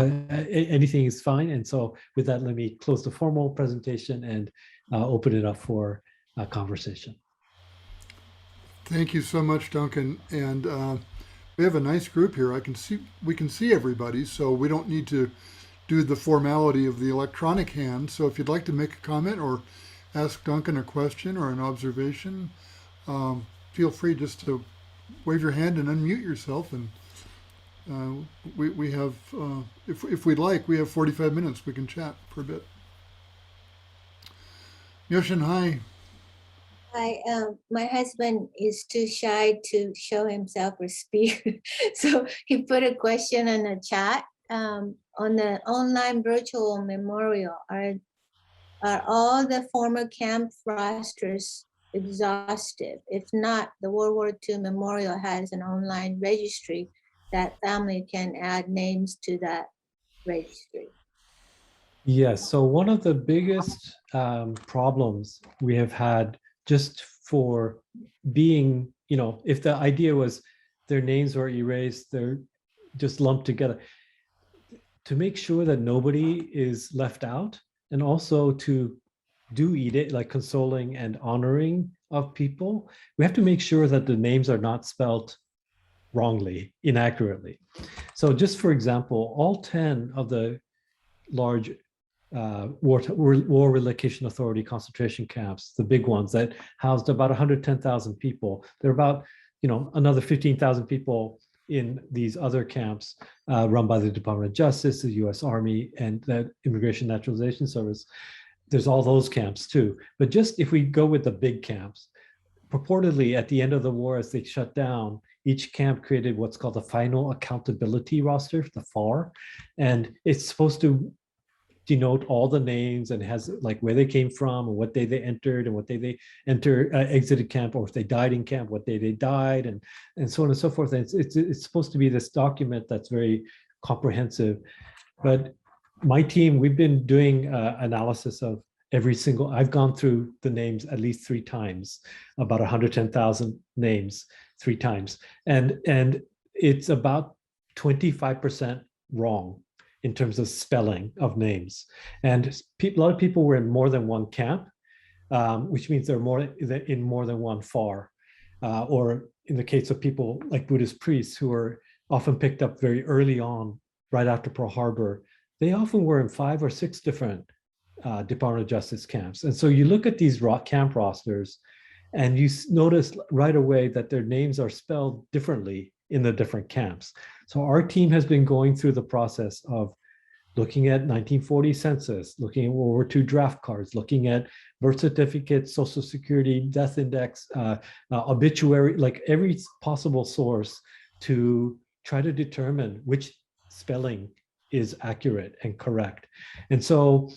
anything is fine. And so with that, let me close the formal presentation and open it up for conversation. Thank you so much, Duncan. And we have a nice group here. We can see everybody, so we don't need to do the formality of the electronic hand. So if you'd like to make a comment or ask Duncan a question or an observation, feel free just to wave your hand and unmute yourself. And we have, if we'd like, we have 45 minutes. We can chat for a bit. Yoshin, hi. Hi, my husband is too shy to show himself or speak. So he put a question in the chat. On the online virtual memorial, are all the former camp rosters exhaustive? If not, the World War II memorial has an online registry that family can add names to that registry. Yes, so one of the biggest problems we have had, just for being, you know, if the idea was their names were erased, they're just lumped together, to make sure that nobody is left out, and also to do edict, like consoling and honoring of people, we have to make sure that the names are not spelled wrongly, inaccurately. So just for example, all 10 of the large War Relocation Authority concentration camps, the big ones that housed about 110,000 people, there are about, you know, another 15,000 people in these other camps run by the Department of Justice, the US Army, and the Immigration Naturalization Service. There's all those camps too. But just if we go with the big camps, purportedly at the end of the war, as they shut down, each camp created what's called the Final Accountability Roster, the FAR, and it's supposed to denote all the names, and has like where they came from and what day they entered and what day they exited camp, or if they died in camp, what day they died, and so on and so forth. And it's supposed to be this document that's very comprehensive. But my team, we've been doing analysis of every single, I've gone through the names at least 3 times, about 110,000 names 3 times. And it's about 25% wrong in terms of spelling of names. And a lot of people were in more than one camp, which means they're in more than one FAR. Or in the case of people like Buddhist priests who were often picked up very early on, right after Pearl Harbor, they often were in 5 or 6 different Department of Justice camps. And so you look at these camp rosters and you notice right away that their names are spelled differently in the different camps. So our team has been going through the process of looking at 1940 census, looking at World War II draft cards, looking at birth certificates, Social Security, death index, obituary, like every possible source to try to determine which spelling is accurate and correct. And so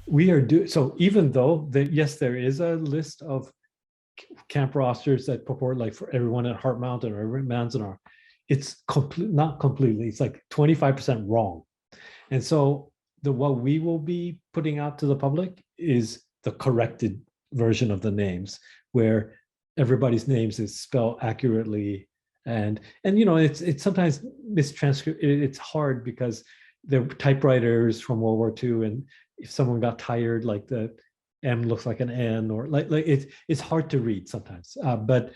we are so even though yes, there is a list of camp rosters that purport like for everyone at Heart Mountain or every Manzanar, it's not completely, it's like 25% wrong. And so what we will be putting out to the public is the corrected version of the names, where everybody's names is spelled accurately. And you know, it's sometimes mistranscript. It's hard because they're typewriters from World War II, and if someone got tired, like the M looks like an N, or like it's hard to read sometimes. But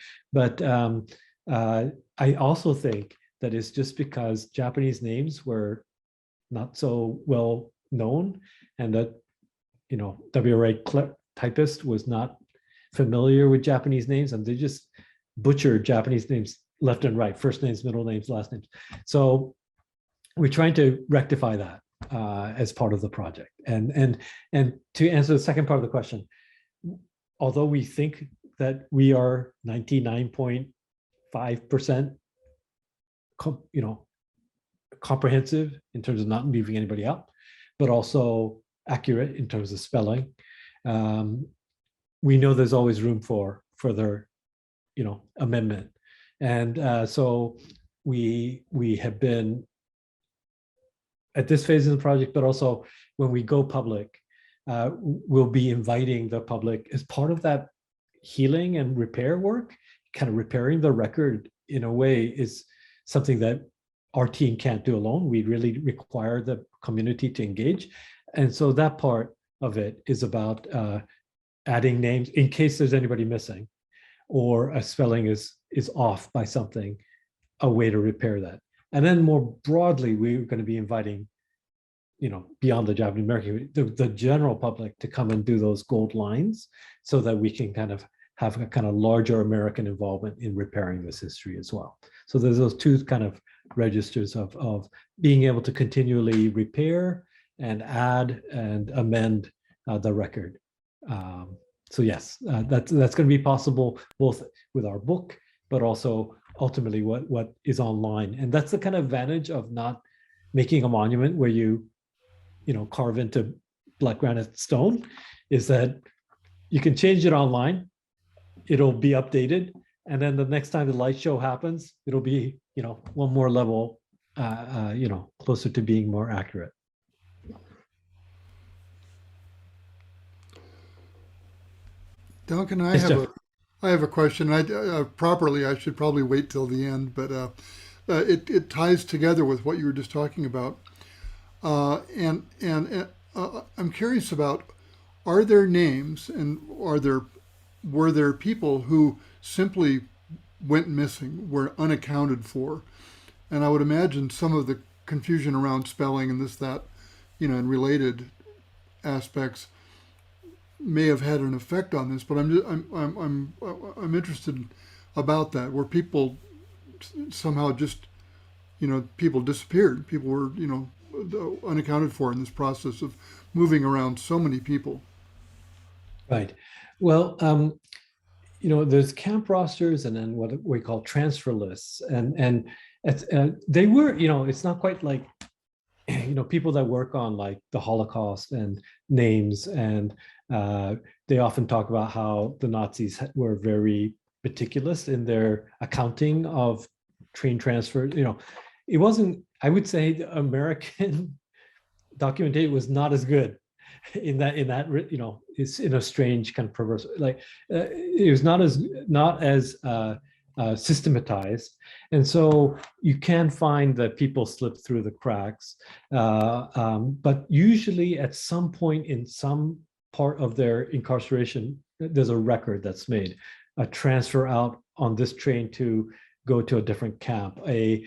I also think that it's just because Japanese names were not so well known, and that, you know, WRA typist was not familiar with Japanese names, and they just butchered Japanese names left and right, first names, middle names, last names. So we're trying to rectify that as part of the project. And to answer the second part of the question, although we think that we are 99.5%, you know, comprehensive in terms of not leaving anybody out, but also accurate in terms of spelling, we know there's always room for further, you know, amendment. And so we have been at this phase of the project, but also when we go public, we'll be inviting the public as part of that healing and repair work. Kind of repairing the record in a way is something that our team can't do alone. We really require the community to engage. And so that part of it is about adding names in case there's anybody missing, or a spelling is off by something, a way to repair that. And then more broadly, we're going to be inviting, you know, beyond the Japanese American, the general public to come and do those gold lines, so that we can kind of have a kind of larger American involvement in repairing this history as well. So there's those two kind of registers of being able to continually repair and add and amend the record. So yes, that's going to be possible both with our book, but also ultimately what is online. And that's the kind of advantage of not making a monument where you know, carve into black granite stone, is that you can change it online, it'll be updated, and then the next time the light show happens, it'll be, you know, one more level, you know, closer to being more accurate. Duncan, I Yes, have a question. I should probably wait till the end, but it ties together with what you were just talking about. And I'm curious about, are there names, and were there people who simply went missing, were unaccounted for? And I would imagine some of the confusion around spelling and this, that, you know, and related aspects may have had an effect on this. But I'm interested about that, where people somehow just, you know, people disappeared. People were, you know, unaccounted for in this process of moving around so many people. Right. Well, you know, there's camp rosters and then what we call transfer lists, and they were, you know, it's not quite like, you know, people that work on like the Holocaust and names, and they often talk about how the Nazis were very meticulous in their accounting of train transfer. You know, it wasn't, I would say the American documentation was not as good in that, you know, it's in a strange kind of perverse, like it was not as systematized. And so you can find that people slip through the cracks, but usually at some point in some part of their incarceration, there's a record that's made, a transfer out on this train to go to a different camp, a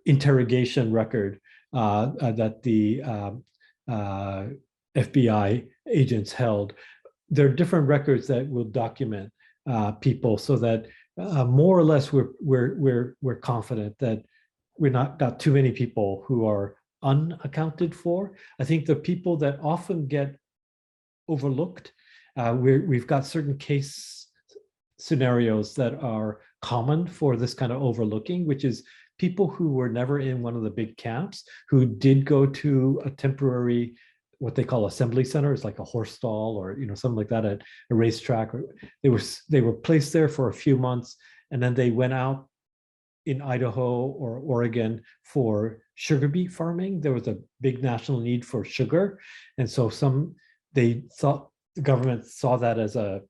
interrogation record that the FBI agents held. There are different records that will document people, so that more or less we're confident that we're not got too many people who are unaccounted for. I think the people that often get overlooked, we've got certain case scenarios that are common for this kind of overlooking, which is people who were never in one of the big camps, who did go to a temporary, what they call assembly center. It's like a horse stall or something like that at a racetrack. They were placed there for a few months, and then they went out in Idaho or Oregon for sugar beet farming. There was a big national need for sugar, and so they thought the government saw that as a,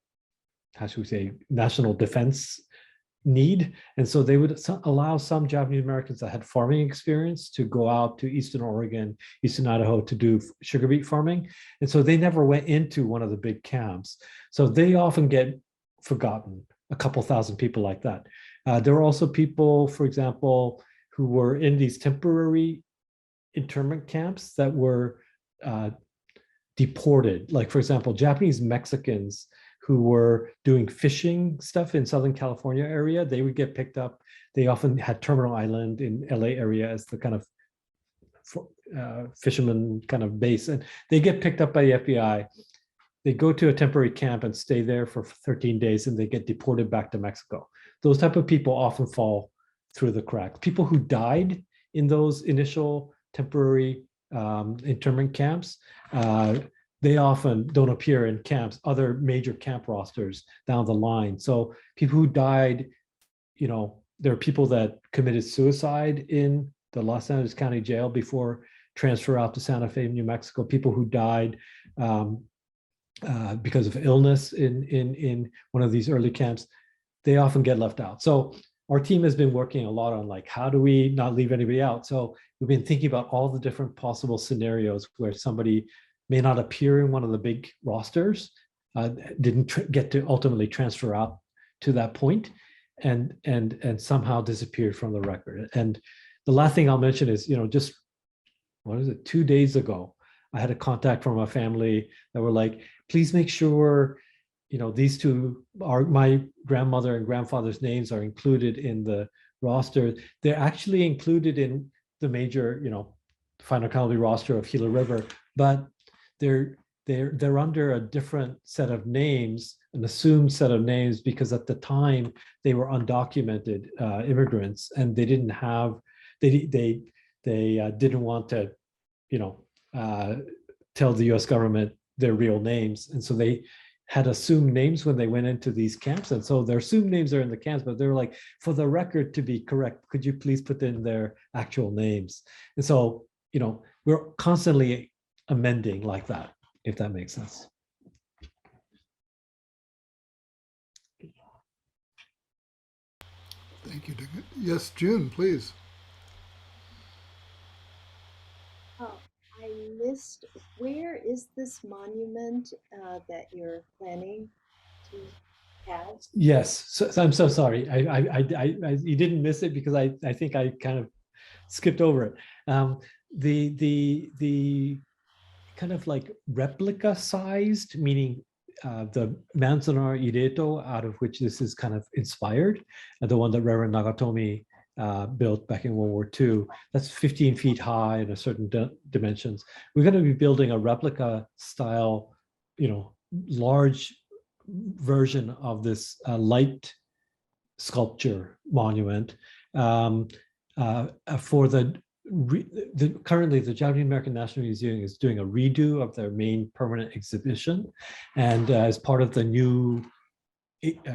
how should we say, national defense need. And so they would allow some Japanese Americans that had farming experience to go out to Eastern Oregon, Eastern Idaho to do sugar beet farming. And so they never went into one of the big camps. So they often get forgotten, a couple thousand people like that. There are also people, for example, who were in these temporary internment camps that were deported. Like, for example, Japanese Mexicans who were doing fishing stuff in Southern California area, they would get picked up. They often had Terminal Island in LA area as the kind of fisherman kind of base. And they get picked up by the FBI. They go to a temporary camp and stay there for 13 days and they get deported back to Mexico. Those type of people often fall through the cracks. People who died in those initial temporary internment camps, they often don't appear in camps, other major camp rosters down the line. So people who died, there are people that committed suicide in the Los Angeles County Jail before transfer out to Santa Fe, New Mexico. People who died because of illness in one of these early camps, they often get left out. So our team has been working a lot on like, how do we not leave anybody out? So we've been thinking about all the different possible scenarios where somebody may not appear in one of the big rosters, didn't get to ultimately transfer out to that point, and somehow disappeared from the record. And the last thing I'll mention is, just, 2 days ago, I had a contact from a family that were like, please make sure, these two are my grandmother and grandfather's names are included in the roster. They're actually included in the major, final county roster of Gila River, but they're under a different set of names, an assumed set of names, because at the time they were undocumented immigrants, and they didn't have, they didn't want to, tell the U.S. government their real names, and so they had assumed names when they went into these camps, and so their assumed names are in the camps, but they were like, for the record to be correct, could you please put in their actual names? And so, we're constantly amending like that, if that makes sense. Thank you, Duncan. Yes, June, please. Oh, I missed, where is this monument that you're planning to have? Yes, so I'm so sorry. You didn't miss it because I think I kind of skipped over it. The kind of like replica sized, meaning the Manzanar Ireto, out of which this is kind of inspired, the one that Reverend Nagatomi built back in World War II, that's 15 feet high in a certain dimensions. We're going to be building a replica style, large version of this light sculpture monument for currently the Japanese American National Museum is doing a redo of their main permanent exhibition, and as part of the new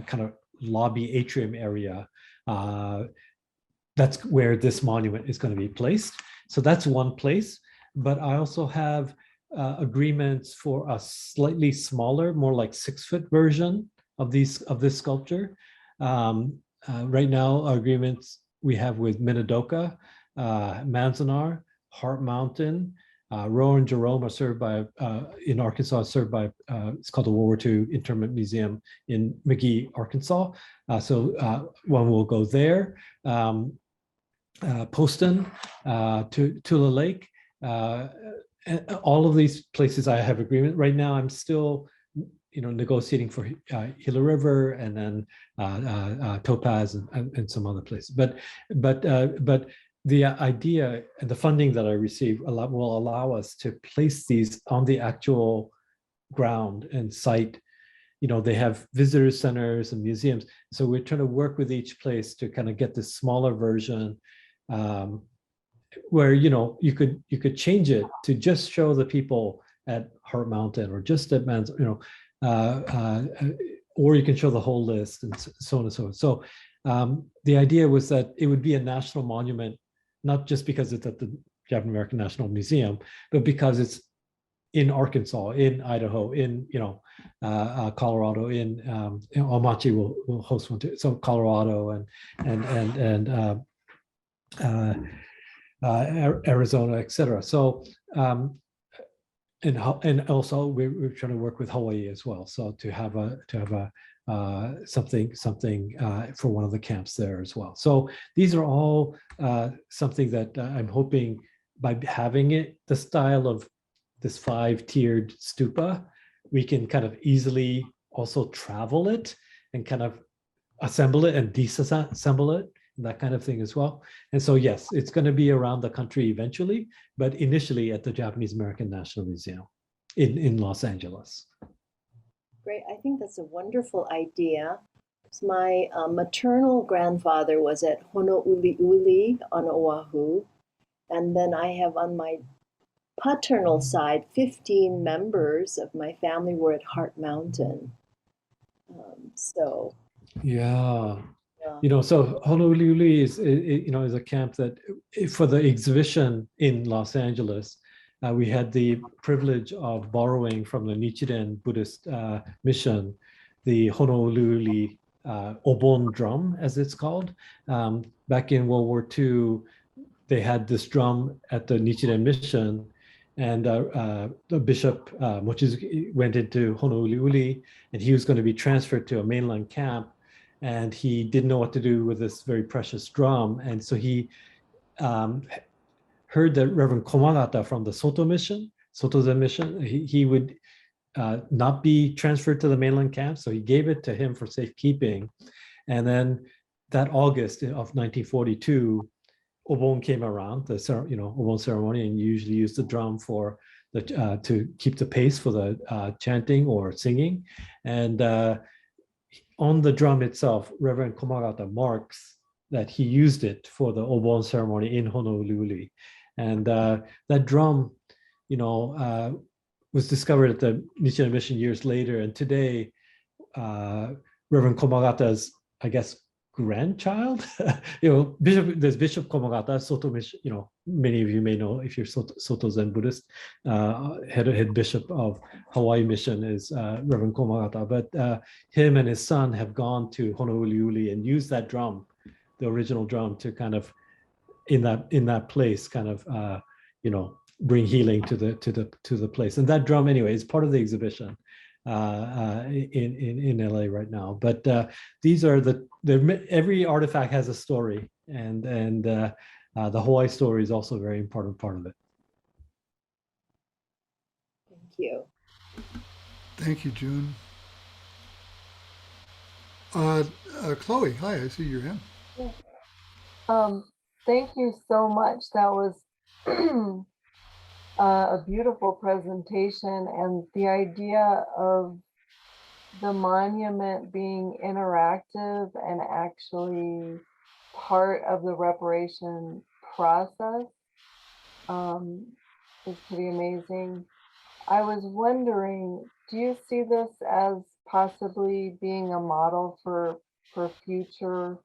kind of lobby atrium area, that's where this monument is going to be placed. So that's one place, but I also have agreements for a slightly smaller, more like 6-foot version of this sculpture. Right now, our agreements we have with Minidoka, Manzanar, Heart Mountain, Rowan and Jerome are served by, in Arkansas, served by, it's called the World War II Internment Museum in McGee, Arkansas. So one will go there. Poston, Tula Lake, all of these places I have agreement. Right now, I'm still negotiating for Gila River and then Topaz and some other places. But the idea and the funding that I receive will allow us to place these on the actual ground and site. They have visitor centers and museums. So we're trying to work with each place to kind of get this smaller version where, you could change it to just show the people at Heart Mountain or just at Man's, or you can show the whole list and so on and so on. So the idea was that it would be a national monument, not just because it's at the Japanese American National Museum, but because it's in Arkansas, in Idaho, in Colorado, in Omachi will host one too. So Colorado and Arizona, etc. So and also we're trying to work with Hawaii as well. So to have something for one of the camps there as well. So these are all something that I'm hoping by having it the style of this 5-tiered stupa, we can kind of easily also travel it and kind of assemble it and disassemble it, and that kind of thing as well. And so, yes, it's going to be around the country eventually, but initially at the Japanese American National Museum in Los Angeles. Great. I think that's a wonderful idea. My maternal grandfather was at Honouliuli on Oahu. And then I have on my paternal side, 15 members of my family were at Heart Mountain. Yeah. So Honouliuli is a camp that for the exhibition in Los Angeles, we had the privilege of borrowing from the Nichiren Buddhist mission, the Honouliuli obon drum, as it's called. Back in World War II, they had this drum at the Nichiren mission, and the Bishop Mochizuki went into Honouliuli, and he was going to be transferred to a mainland camp, and he didn't know what to do with this very precious drum. And so he heard that Reverend Komagata from the Soto Zen mission, he would not be transferred to the mainland camp, so he gave it to him for safekeeping. And then that August of 1942, Obon came around, the Obon ceremony, and you usually use the drum for to keep the pace for the chanting or singing. And on the drum itself, Reverend Komagata marks that he used it for the Obon ceremony in Honouliuli. And that drum, was discovered at the Nichiren Mission years later. And today, Reverend Komagata's, I guess, grandchild, there's Bishop Komagata, Soto Mission, many of you may know if you're Soto Zen Buddhist, head bishop of Hawaii Mission is Reverend Komagata, but him and his son have gone to Honouliuli and used that drum, the original drum, to kind of in that place kind of bring healing to the place. And that drum anyway is part of the exhibition in LA right now. But these are every artifact has a story, and the Hawaii story is also a very important part of it. Thank you. Thank you, June. Chloe, hi, I see your hand. Thank you so much. That was a beautiful presentation, and the idea of the monument being interactive and actually part of the reparation process is pretty amazing. I was wondering, do you see this as possibly being a model for future,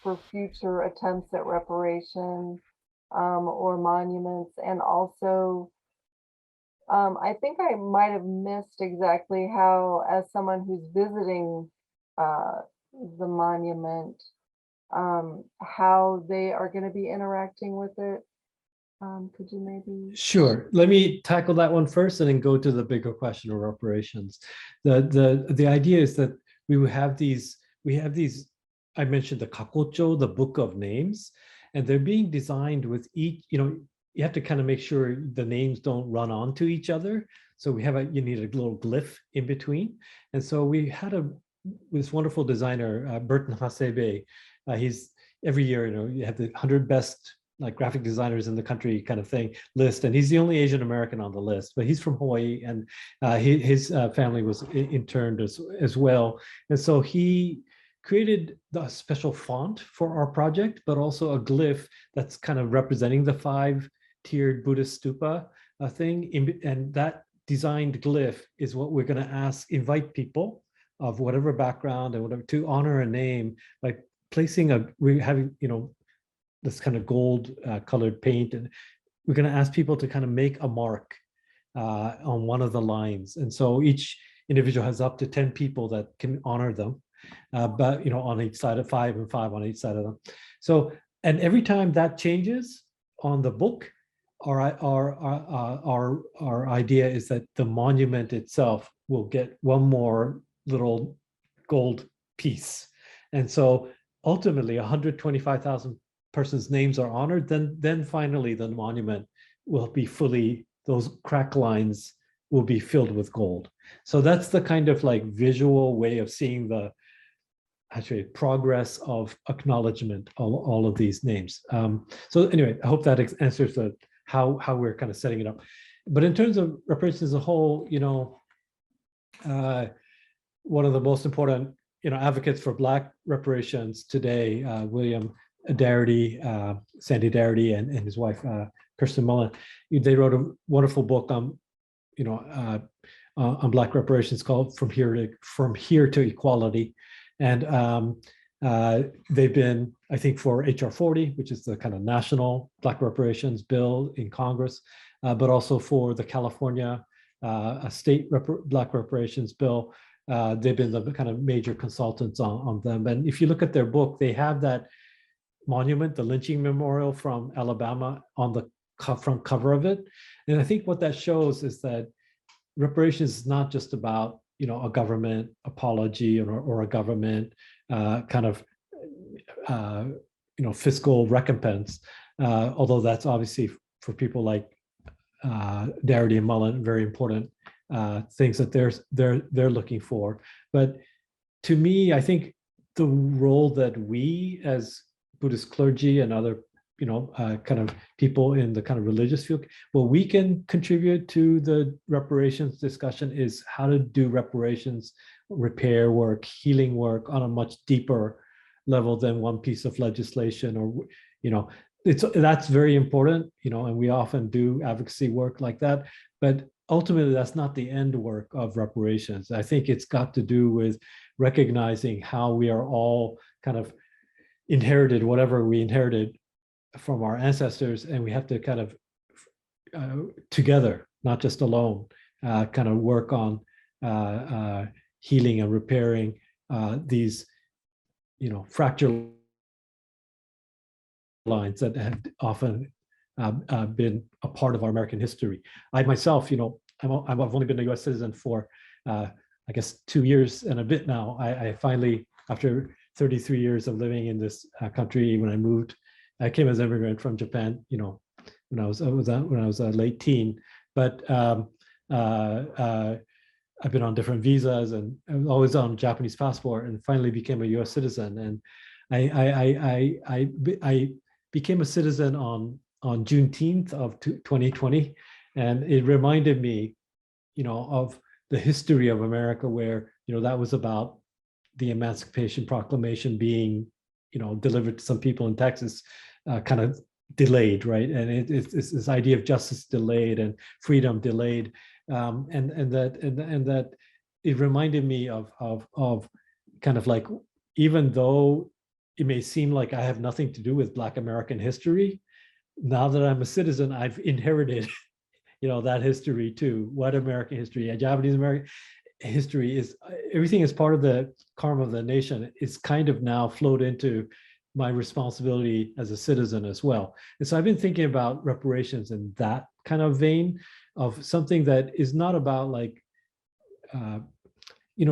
for future attempts at reparation or monuments? And also, I think I might have missed exactly how, as someone who's visiting the monument, how they are going to be interacting with it. Could you maybe? Sure. Let me tackle that one first and then go to the bigger question of reparations. The idea is that we have these, I mentioned the kakocho, the book of names, and they're being designed with each, you have to kind of make sure the names don't run onto each other. So we have you need a little glyph in between. And so we had this wonderful designer, Burton Hasebe. He's every year, you have the 100 best like graphic designers in the country kind of thing list. And he's the only Asian American on the list, but he's from Hawaii, and his family was interned as well. And so he created the special font for our project, but also a glyph that's kind of representing the 5-tiered Buddhist stupa thing. And that designed glyph is what we're going to invite people of whatever background and whatever to honor a name by placing we're having, this kind of gold colored paint, and we're going to ask people to kind of make a mark on one of the lines. And so each individual has up to 10 people that can honor them, but on each side of 5 and 5 on each side of them. So, and every time that changes on the book, our idea is that the monument itself will get one more little gold piece. And so ultimately 125,000 persons' names are honored, then finally the monument will be those crack lines will be filled with gold. So that's the kind of like visual way of seeing the actually progress of acknowledgement of all of these names. So anyway, I hope that answers how we're kind of setting it up. But in terms of reparations as a whole, one of the most important advocates for Black reparations today, William Darity, Sandy Darity, and his wife Kirsten Mullen, they wrote a wonderful book on Black reparations called From Here to Equality, and they've been, I think, for HR 40, which is the kind of national Black reparations bill in Congress, but also for the California state Black reparations bill. They've been the kind of major consultants on them. And if you look at their book, they have that monument, the lynching memorial from Alabama, on the front cover of it. And I think what that shows is that reparations is not just about a government apology or a government kind of fiscal recompense, although that's obviously for people like Darity and Mullen very important things that they're looking for. But to me, I think the role that we as Buddhist clergy and other kind of people in the kind of religious field, what we can contribute to the reparations discussion is how to do reparations, repair work, healing work on a much deeper level than one piece of legislation, or that's very important, and we often do advocacy work like that. But ultimately, that's not the end work of reparations. I think it's got to do with recognizing how we are all kind of inherited whatever we inherited from our ancestors, and we have to kind of together, not just alone, kind of work on healing and repairing these fracture lines that have often been a part of our American history. I myself, I've only been a U.S. citizen for I guess 2 years and a bit now. I finally, after 33 years of living in this country, when I came as an immigrant from Japan, when I was a late teen. But I've been on different visas, and I was always on a Japanese passport, and finally became a U.S. citizen. And I became a citizen on Juneteenth of 2020, and it reminded me, of the history of America, where that was about the Emancipation Proclamation being, delivered to some people in Texas, kind of delayed, right? And it's this idea of justice delayed and freedom delayed, and that it reminded me of kind of like, even though it may seem like I have nothing to do with Black American history, now that I'm a citizen, I've inherited, that history too. What American history, Japanese American history is, everything is part of the karma of the nation. It's kind of now flowed into my responsibility as a citizen as well. And so I've been thinking about reparations in that kind of vein, of something that is not about like,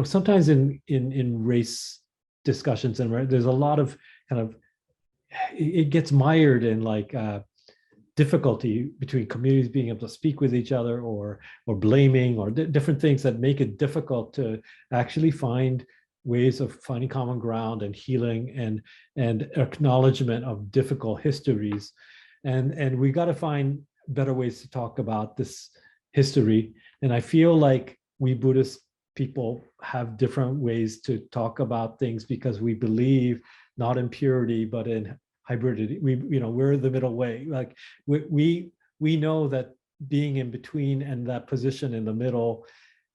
sometimes in race discussions, and there's a lot of kind of, it gets mired in like difficulty between communities being able to speak with each other, or blaming, or different things that make it difficult to actually find ways of finding common ground and healing and acknowledgement of difficult histories. And we got to find better ways to talk about this history. And I feel like we Buddhist people have different ways to talk about things because we believe not in purity, but in hybridity. We're the middle way. Like we know that being in between and that position in the middle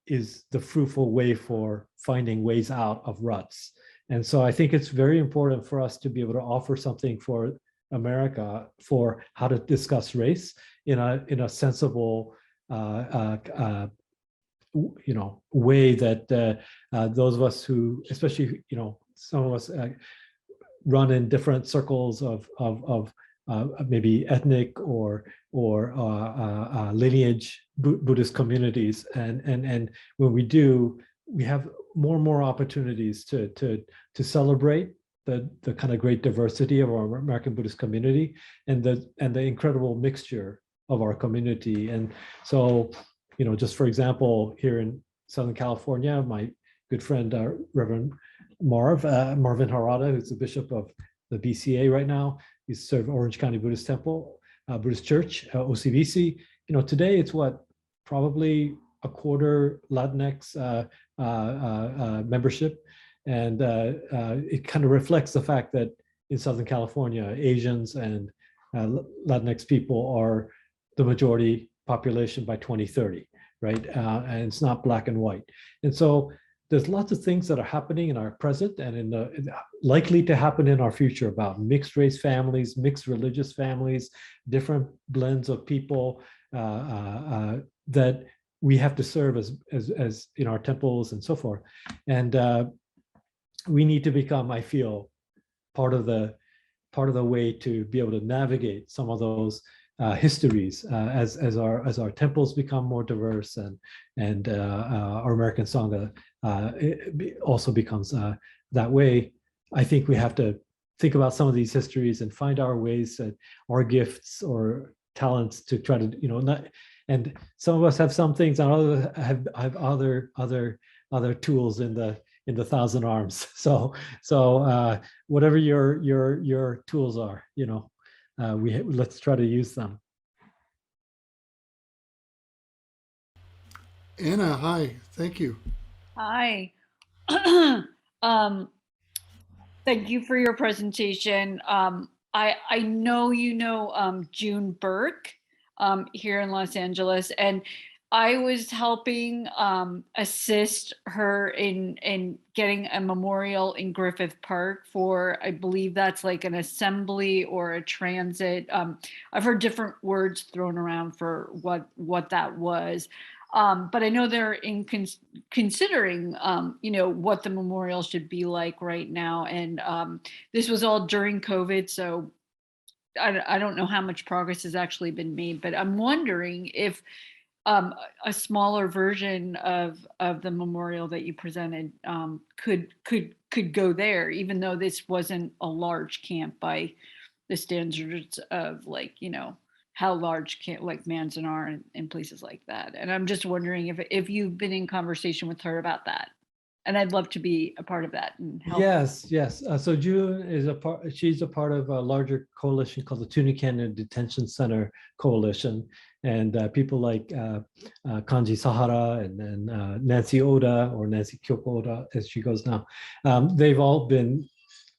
is the fruitful way for finding ways out of ruts. And so I think it's very important for us to be able to offer something for America for how to discuss race in a sensible way that those of us who, especially some of us run in different circles of maybe ethnic or lineage Buddhist communities, and when we do, we have more and more opportunities to celebrate the kind of great diversity of our American Buddhist community and the incredible mixture of our community. And so, just for example, here in Southern California, my good friend Reverend Marvin Harada, who's the bishop of the BCA right now, he's served Orange County Buddhist Temple, Buddhist Church, OCBC. Today it's probably a quarter Latinx membership. And it kind of reflects the fact that in Southern California, Asians and Latinx people are the majority population by 2030, right? And it's not black and white. And so there's lots of things that are happening in our present and likely to happen in our future about mixed race families, mixed religious families, different blends of people that we have to serve as in our temples and so forth. And we need to become, I feel, part of the way to be able to navigate some of those histories as our temples become more diverse, and our American Sangha also becomes that way. I think we have to think about some of these histories and find our ways, our gifts or talents to try to and some of us have some things, and others have other tools in the thousand arms. So whatever your tools are, let's try to use them. Anna, hi, thank you. Hi. Thank you for your presentation. I know June Burke here in Los Angeles, and I was helping assist her in getting a memorial in Griffith Park for, I believe that's like an assembly or a transit. I've heard different words thrown around for what that was. But I know they're considering, what the memorial should be like right now. And this was all during COVID, so I don't know how much progress has actually been made, but I'm wondering if a smaller version of the memorial that you presented could go there, even though this wasn't a large camp by the standards of how large camp like Manzanar and places like that. And I'm just wondering if you've been in conversation with her about that. And I'd love to be a part of that and help. Yes. So June is she's a part of a larger coalition called the Tuna Canyon Detention Center Coalition. And people like Kanji Sahara and then Nancy Oda, or Nancy Kyoko Oda as she goes now. They've all been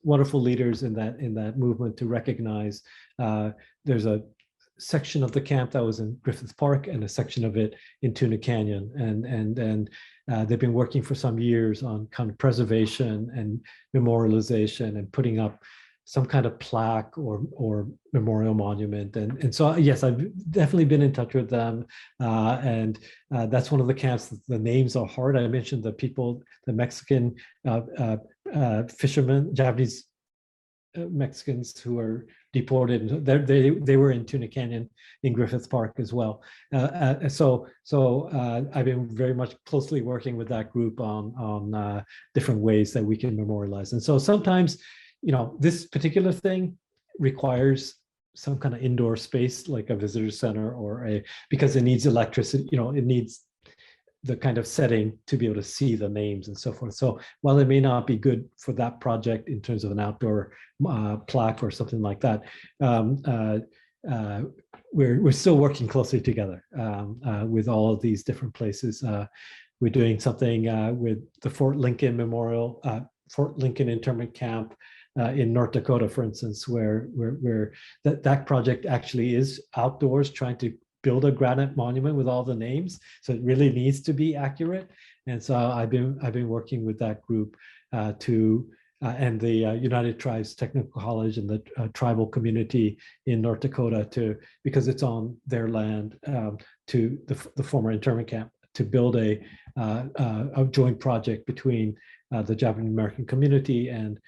wonderful leaders in that movement to recognize there's a section of the camp that was in Griffith Park and a section of it in Tuna Canyon, and they've been working for some years on kind of preservation and memorialization and putting up some kind of plaque or memorial monument. And so, yes, I've definitely been in touch with them. And that's one of the camps. The names are hard. I mentioned the people, the Mexican fishermen, Japanese Mexicans who were deported. They were in Tuna Canyon in Griffith Park as well. So I've been very much closely working with that group on different ways that we can memorialize. And so sometimes, this particular thing requires some kind of indoor space like a visitor center or because it needs electricity, it needs the kind of setting to be able to see the names and so forth. So while it may not be good for that project in terms of an outdoor plaque or something like that, we're still working closely together with all of these different places. We're doing something with the Fort Lincoln Memorial, Fort Lincoln Internment Camp in North Dakota, for instance, where that project actually is outdoors, trying to build a granite monument with all the names. So it really needs to be accurate. And so I've been working with that group and the United Tribes Technical College and the tribal community in North Dakota because it's on their land, to the former internment camp, to build a joint project between the Japanese American community and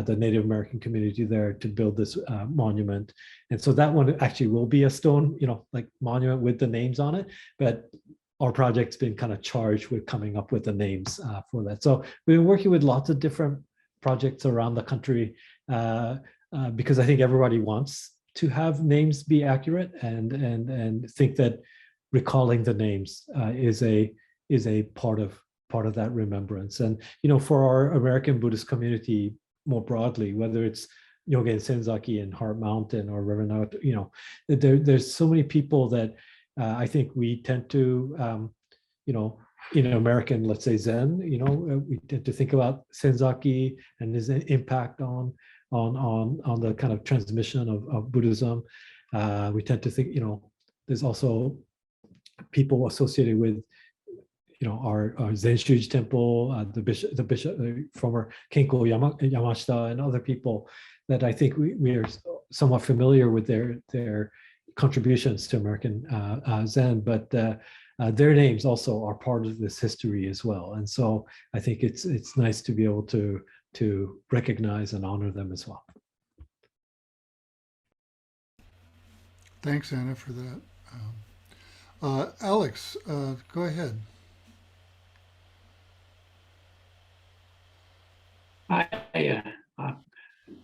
the Native American community there to build this monument. And so that one actually will be a stone, like monument with the names on it, but our project's been kind of charged with coming up with the names for that. So we've been working with lots of different projects around the country because I think everybody wants to have names be accurate and think that recalling the names is a part of that remembrance. And for our American Buddhist community more broadly, whether it's Nyogen Senzaki in Heart Mountain or Reverend Naoto, there's so many people that I think we tend to, in American, let's say Zen, we tend to think about Senzaki and his impact on the kind of transmission of Buddhism. We tend to think, there's also people associated with our Zen Shuji Temple, the bishop, former Kenko Yamashita, and other people that I think we are somewhat familiar with their contributions to American Zen, but their names also are part of this history as well. And so I think it's nice to be able to recognize and honor them as well. Thanks, Anna, for that. Alex, go ahead.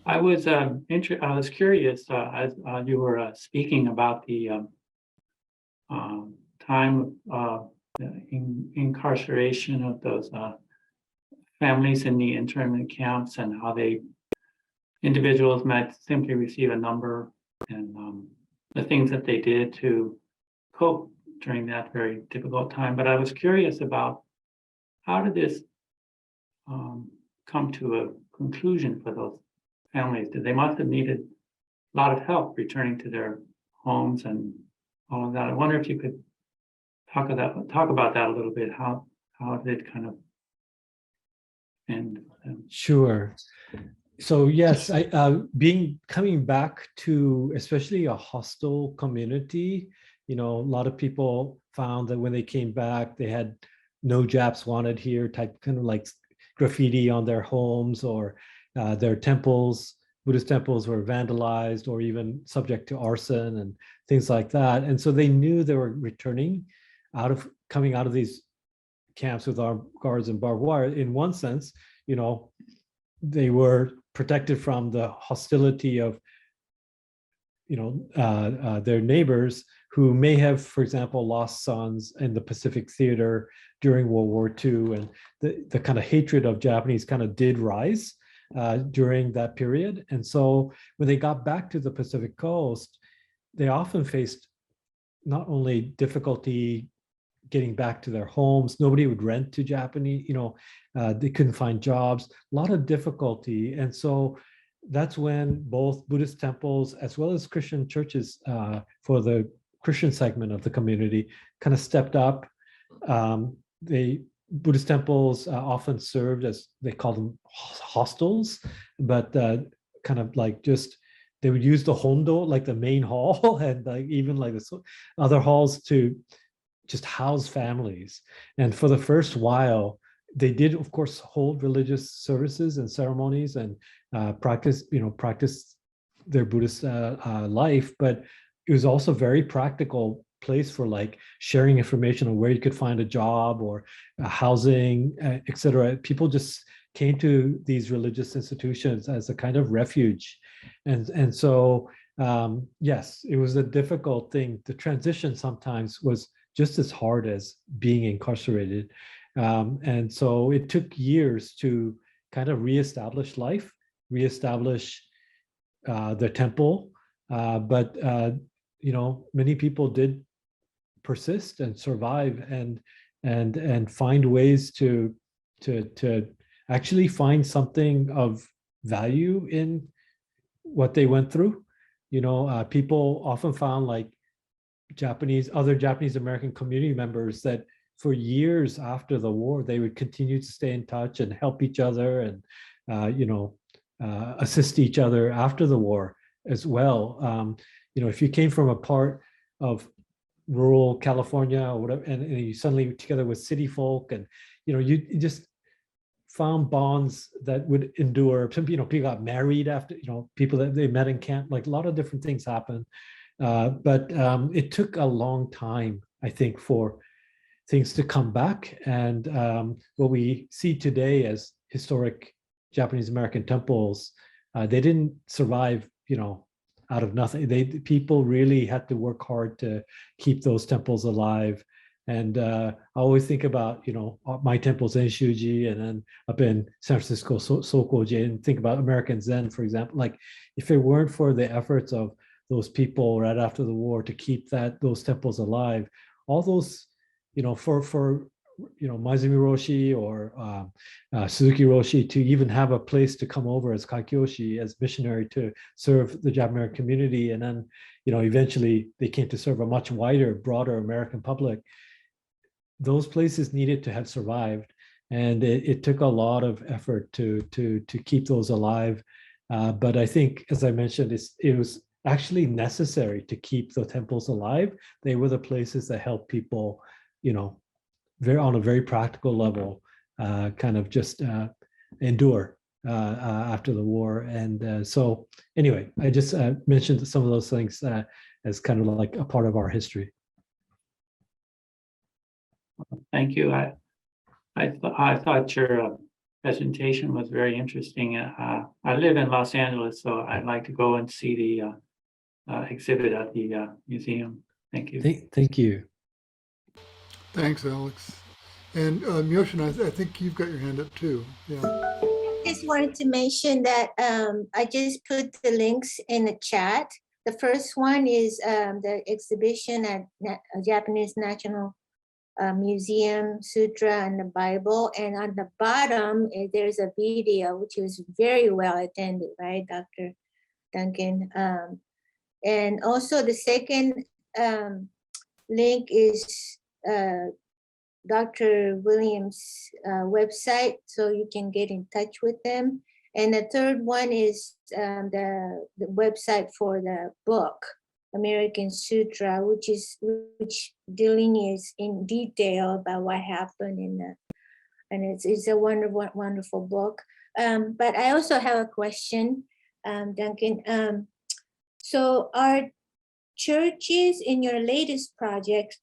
I was curious as you were speaking about the time of incarceration of those families in the internment camps and how individuals might simply receive a number and the things that they did to cope during that very difficult time. But I was curious about how did this come to a conclusion for those families? They must have needed a lot of help returning to their homes and all of that. I wonder if you could talk about that a little bit. How did it kind of end for them? Sure. So yes, coming back to especially a hostile community, a lot of people found that when they came back, they had "No Japs Wanted Here" type kind of like graffiti on their homes, or their temples, Buddhist temples, were vandalized or even subject to arson and things like that. And so they knew they were coming out of these camps with armed guards and barbed wire. In one sense, they were protected from the hostility of their neighbors who may have, for example, lost sons in the Pacific Theater during World War II, and the kind of hatred of Japanese kind of did rise during that period. And so when they got back to the Pacific Coast, they often faced not only difficulty getting back to their homes, nobody would rent to Japanese, they couldn't find jobs, a lot of difficulty. And so that's when both Buddhist temples as well as Christian churches for the Christian segment of the community kind of stepped up. Buddhist temples often served as, they call them hostels, but kind of like they would use the hondo, like the main hall, and like even like the other halls to just house families. And for the first while, they did, of course, hold religious services and ceremonies and practice their Buddhist life, but it was also very practical place for like sharing information on where you could find a job or housing, etc. People just came to these religious institutions as a kind of refuge, and so yes, it was a difficult thing. The transition sometimes was just as hard as being incarcerated. And so it took years to kind of reestablish life, reestablish the temple. But many people did persist and survive and find ways to actually find something of value in what they went through. People often found like other Japanese American community members that for years after the war, they would continue to stay in touch and help each other and, assist each other after the war as well. If you came from a part of rural California or whatever, and you suddenly together with city folk, and you just found bonds that would endure. Some people got married after, people that they met in camp. Like a lot of different things happened, but it took a long time, I think, for things to come back. And what we see today as historic Japanese American temples, they didn't survive, out of nothing. People really had to work hard to keep those temples alive. And I always think about, my temples in Shuji and then up in San Francisco, Sokoji, and think about American Zen, for example. Like, if it weren't for the efforts of those people right after the war to keep those temples alive, all those, for Maizumi Roshi or Suzuki Roshi to even have a place to come over as Kaikyoshi, as missionary to serve the Japanese American community. And then, eventually they came to serve a much wider, broader American public. Those places needed to have survived. And it took a lot of effort to keep those alive. But I think, as I mentioned, it was actually necessary to keep the temples alive. They were the places that helped people, on a very practical level, kind of just endure after the war. And so anyway, I just mentioned some of those things as kind of like a part of our history. Thank you. I thought your presentation was very interesting. I live in Los Angeles, so I'd like to go and see the exhibit at the museum. Thank you. Thank you. Thanks, Alex. And Myoshin, I think you've got your hand up too. Yeah. Just wanted to mention that I just put the links in the chat. The first one is the exhibition at Japanese National Museum, Sutra and the Bible. And on the bottom, there's a video, which was very well attended, right, Dr. Duncan? And also the second link is Dr. Williams' website, so you can get in touch with them. And the third one is the website for the book, American Sutra, which delineates in detail about what happened and it's a wonderful book. But I also have a question, Duncan. So are churches in your latest project,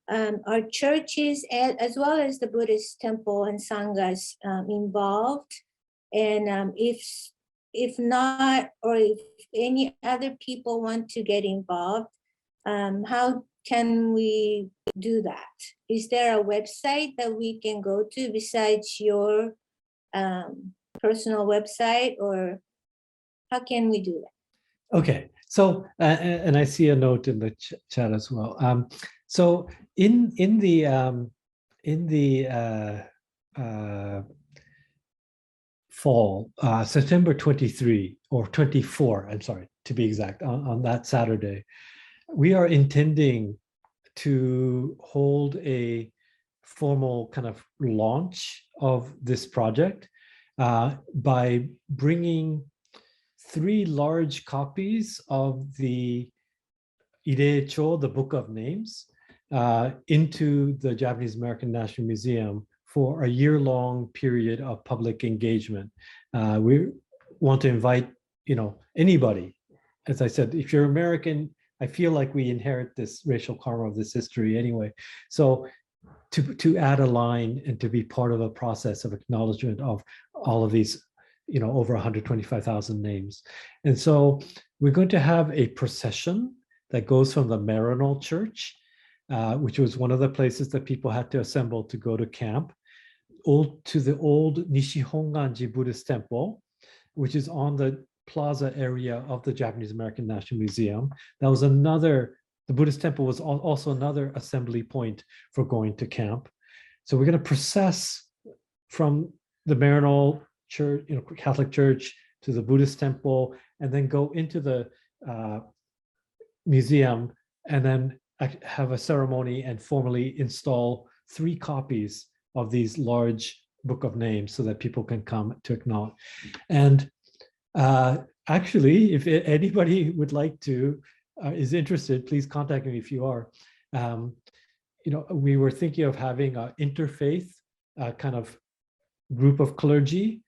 are churches as well as the Buddhist temple and sanghas involved? And if not, or if any other people want to get involved, how can we do that? Is there a website that we can go to besides your personal website, or how can we do that? Okay, so and I see a note in the chat as well. So in the fall, September 23 or 24, I'm sorry, to be exact, on that Saturday, we are intending to hold a formal kind of launch of this project by bringing 3 large copies of the Ire-cho, the Book of Names, into the Japanese American National Museum for a year-long period of public engagement. We want to invite, anybody. As I said, if you're American, I feel like we inherit this racial karma of this history anyway. So to add a line and to be part of a process of acknowledgement of all of these, over 125,000 names. And so we're going to have a procession that goes from the Maryknoll Church, which was one of the places that people had to assemble to go to camp, to the old Nishihonganji Buddhist Temple, which is on the plaza area of the Japanese American National Museum. The Buddhist temple was also another assembly point for going to camp. So we're going to process from the Maryknoll Church, Catholic Church, to the Buddhist temple, and then go into the museum, and then have a ceremony and formally install 3 copies of these large book of names so that people can come to acknowledge. And actually, if anybody would like to, is interested, please contact me if you are. We were thinking of having an interfaith kind of group of clergy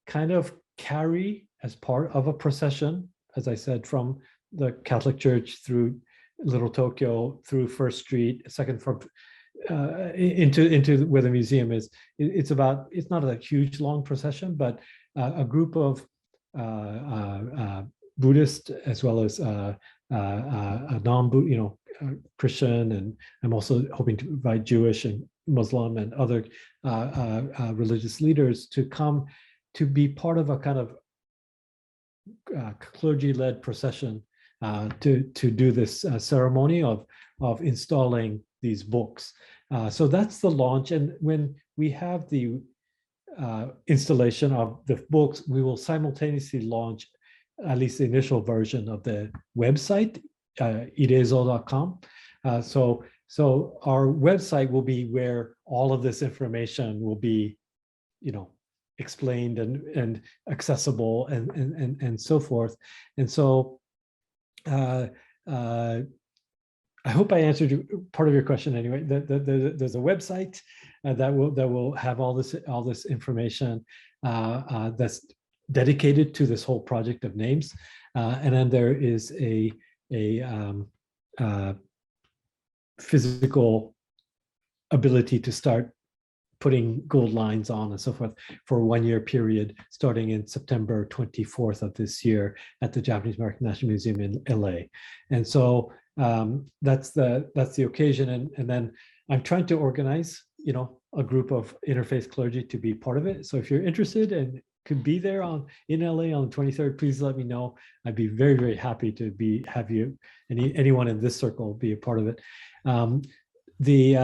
kind of carry as part of a procession, as I said, from the Catholic Church through Little Tokyo, through First Street, second from into where the museum is. It's not a huge long procession, but a group of Buddhist as well as non-Buddhist, Christian, and I'm also hoping to invite Jewish and Muslim and other religious leaders to come to be part of a kind of clergy-led procession to do this ceremony of installing these books. So that's the launch, and when we have the installation of the books, we will simultaneously launch at least the initial version of the website, idezo.com. So our website will be where all of this information will be, explained and accessible and so forth. And so I hope I answered part of your question anyway. There's a website that will have all this information that's dedicated to this whole project of names, and then there is a physical ability to start putting gold lines on and so forth for a 1-year period starting in September 24th of this year at the Japanese American National Museum in LA. And so that's the occasion, and then I'm trying to organize a group of interfaith clergy to be part of it. So if you're interested and could be there in LA on the 23rd, please let me know. I'd be very, very happy to have you, anyone in this circle, be a part of it. The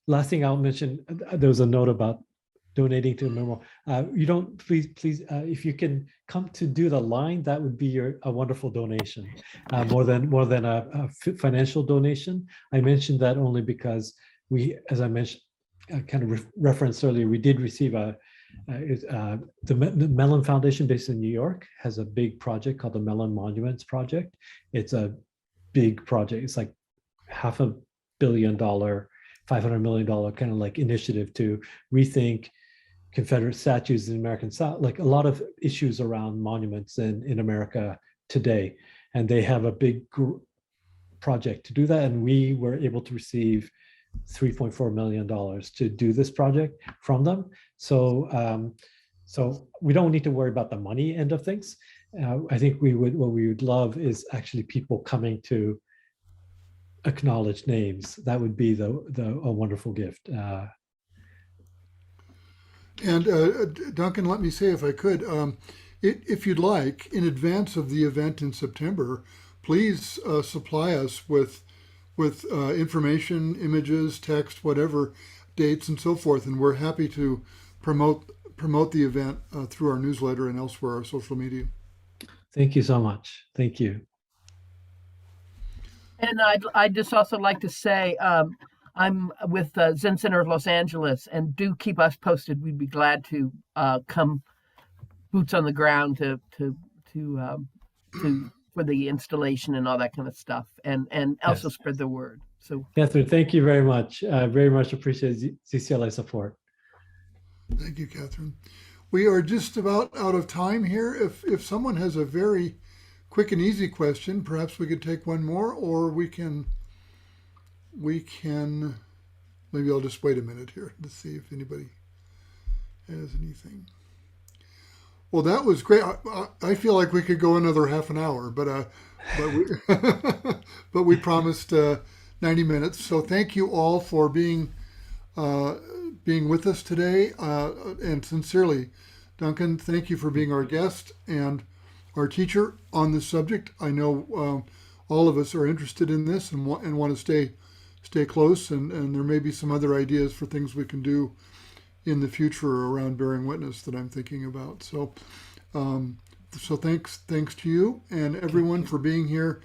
last thing I'll mention, there was a note about donating to a memorial. Please, if you can come to do the line, that would be a wonderful donation, more than a financial donation. I mentioned that only because as I mentioned, kind of referenced earlier, we did receive the Mellon Foundation, based in New York, has a big project called the Mellon Monuments Project. It's a big project. It's like $500 million, $500 million kind of like initiative to rethink Confederate statues in the American South, like a lot of issues around monuments in America today. And they have a big project to do that. And we were able to receive $3.4 million to do this project from them. So we don't need to worry about the money end of things. I think what we would love is actually people coming to acknowledge names. That would be a wonderful gift. And Duncan, let me say, if I could, if you'd like, in advance of the event in September, please supply us with information, images, text, whatever, dates, and so forth. And we're happy to promote the event through our newsletter and elsewhere, our social media. Thank you so much. Thank you. And I'd just also like to say, I'm with Zen Center of Los Angeles, and do keep us posted. We'd be glad to come boots on the ground to for the installation and all that kind of stuff, and also spread the word. So, Catherine, thank you very much. Very much appreciate ZCLA support. Thank you, Catherine. We are just about out of time here. If someone has a very quick and easy question, perhaps we could take one more, or we can maybe I'll just wait a minute here to see if anybody has anything. Well, that was great. I feel like we could go another half an hour, but we but we promised 90 minutes. So thank you all for being with us today, and sincerely, Duncan, thank you for being our guest and our teacher on this subject. I know all of us are interested in this and want to stay close, and there may be some other ideas for things we can do in the future around bearing witness that I'm thinking about. So, so thanks to you and everyone for being here.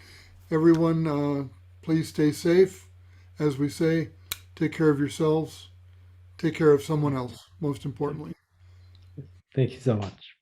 Everyone, please stay safe. As we say, take care of yourselves. Take care of someone else, most importantly. Thank you so much.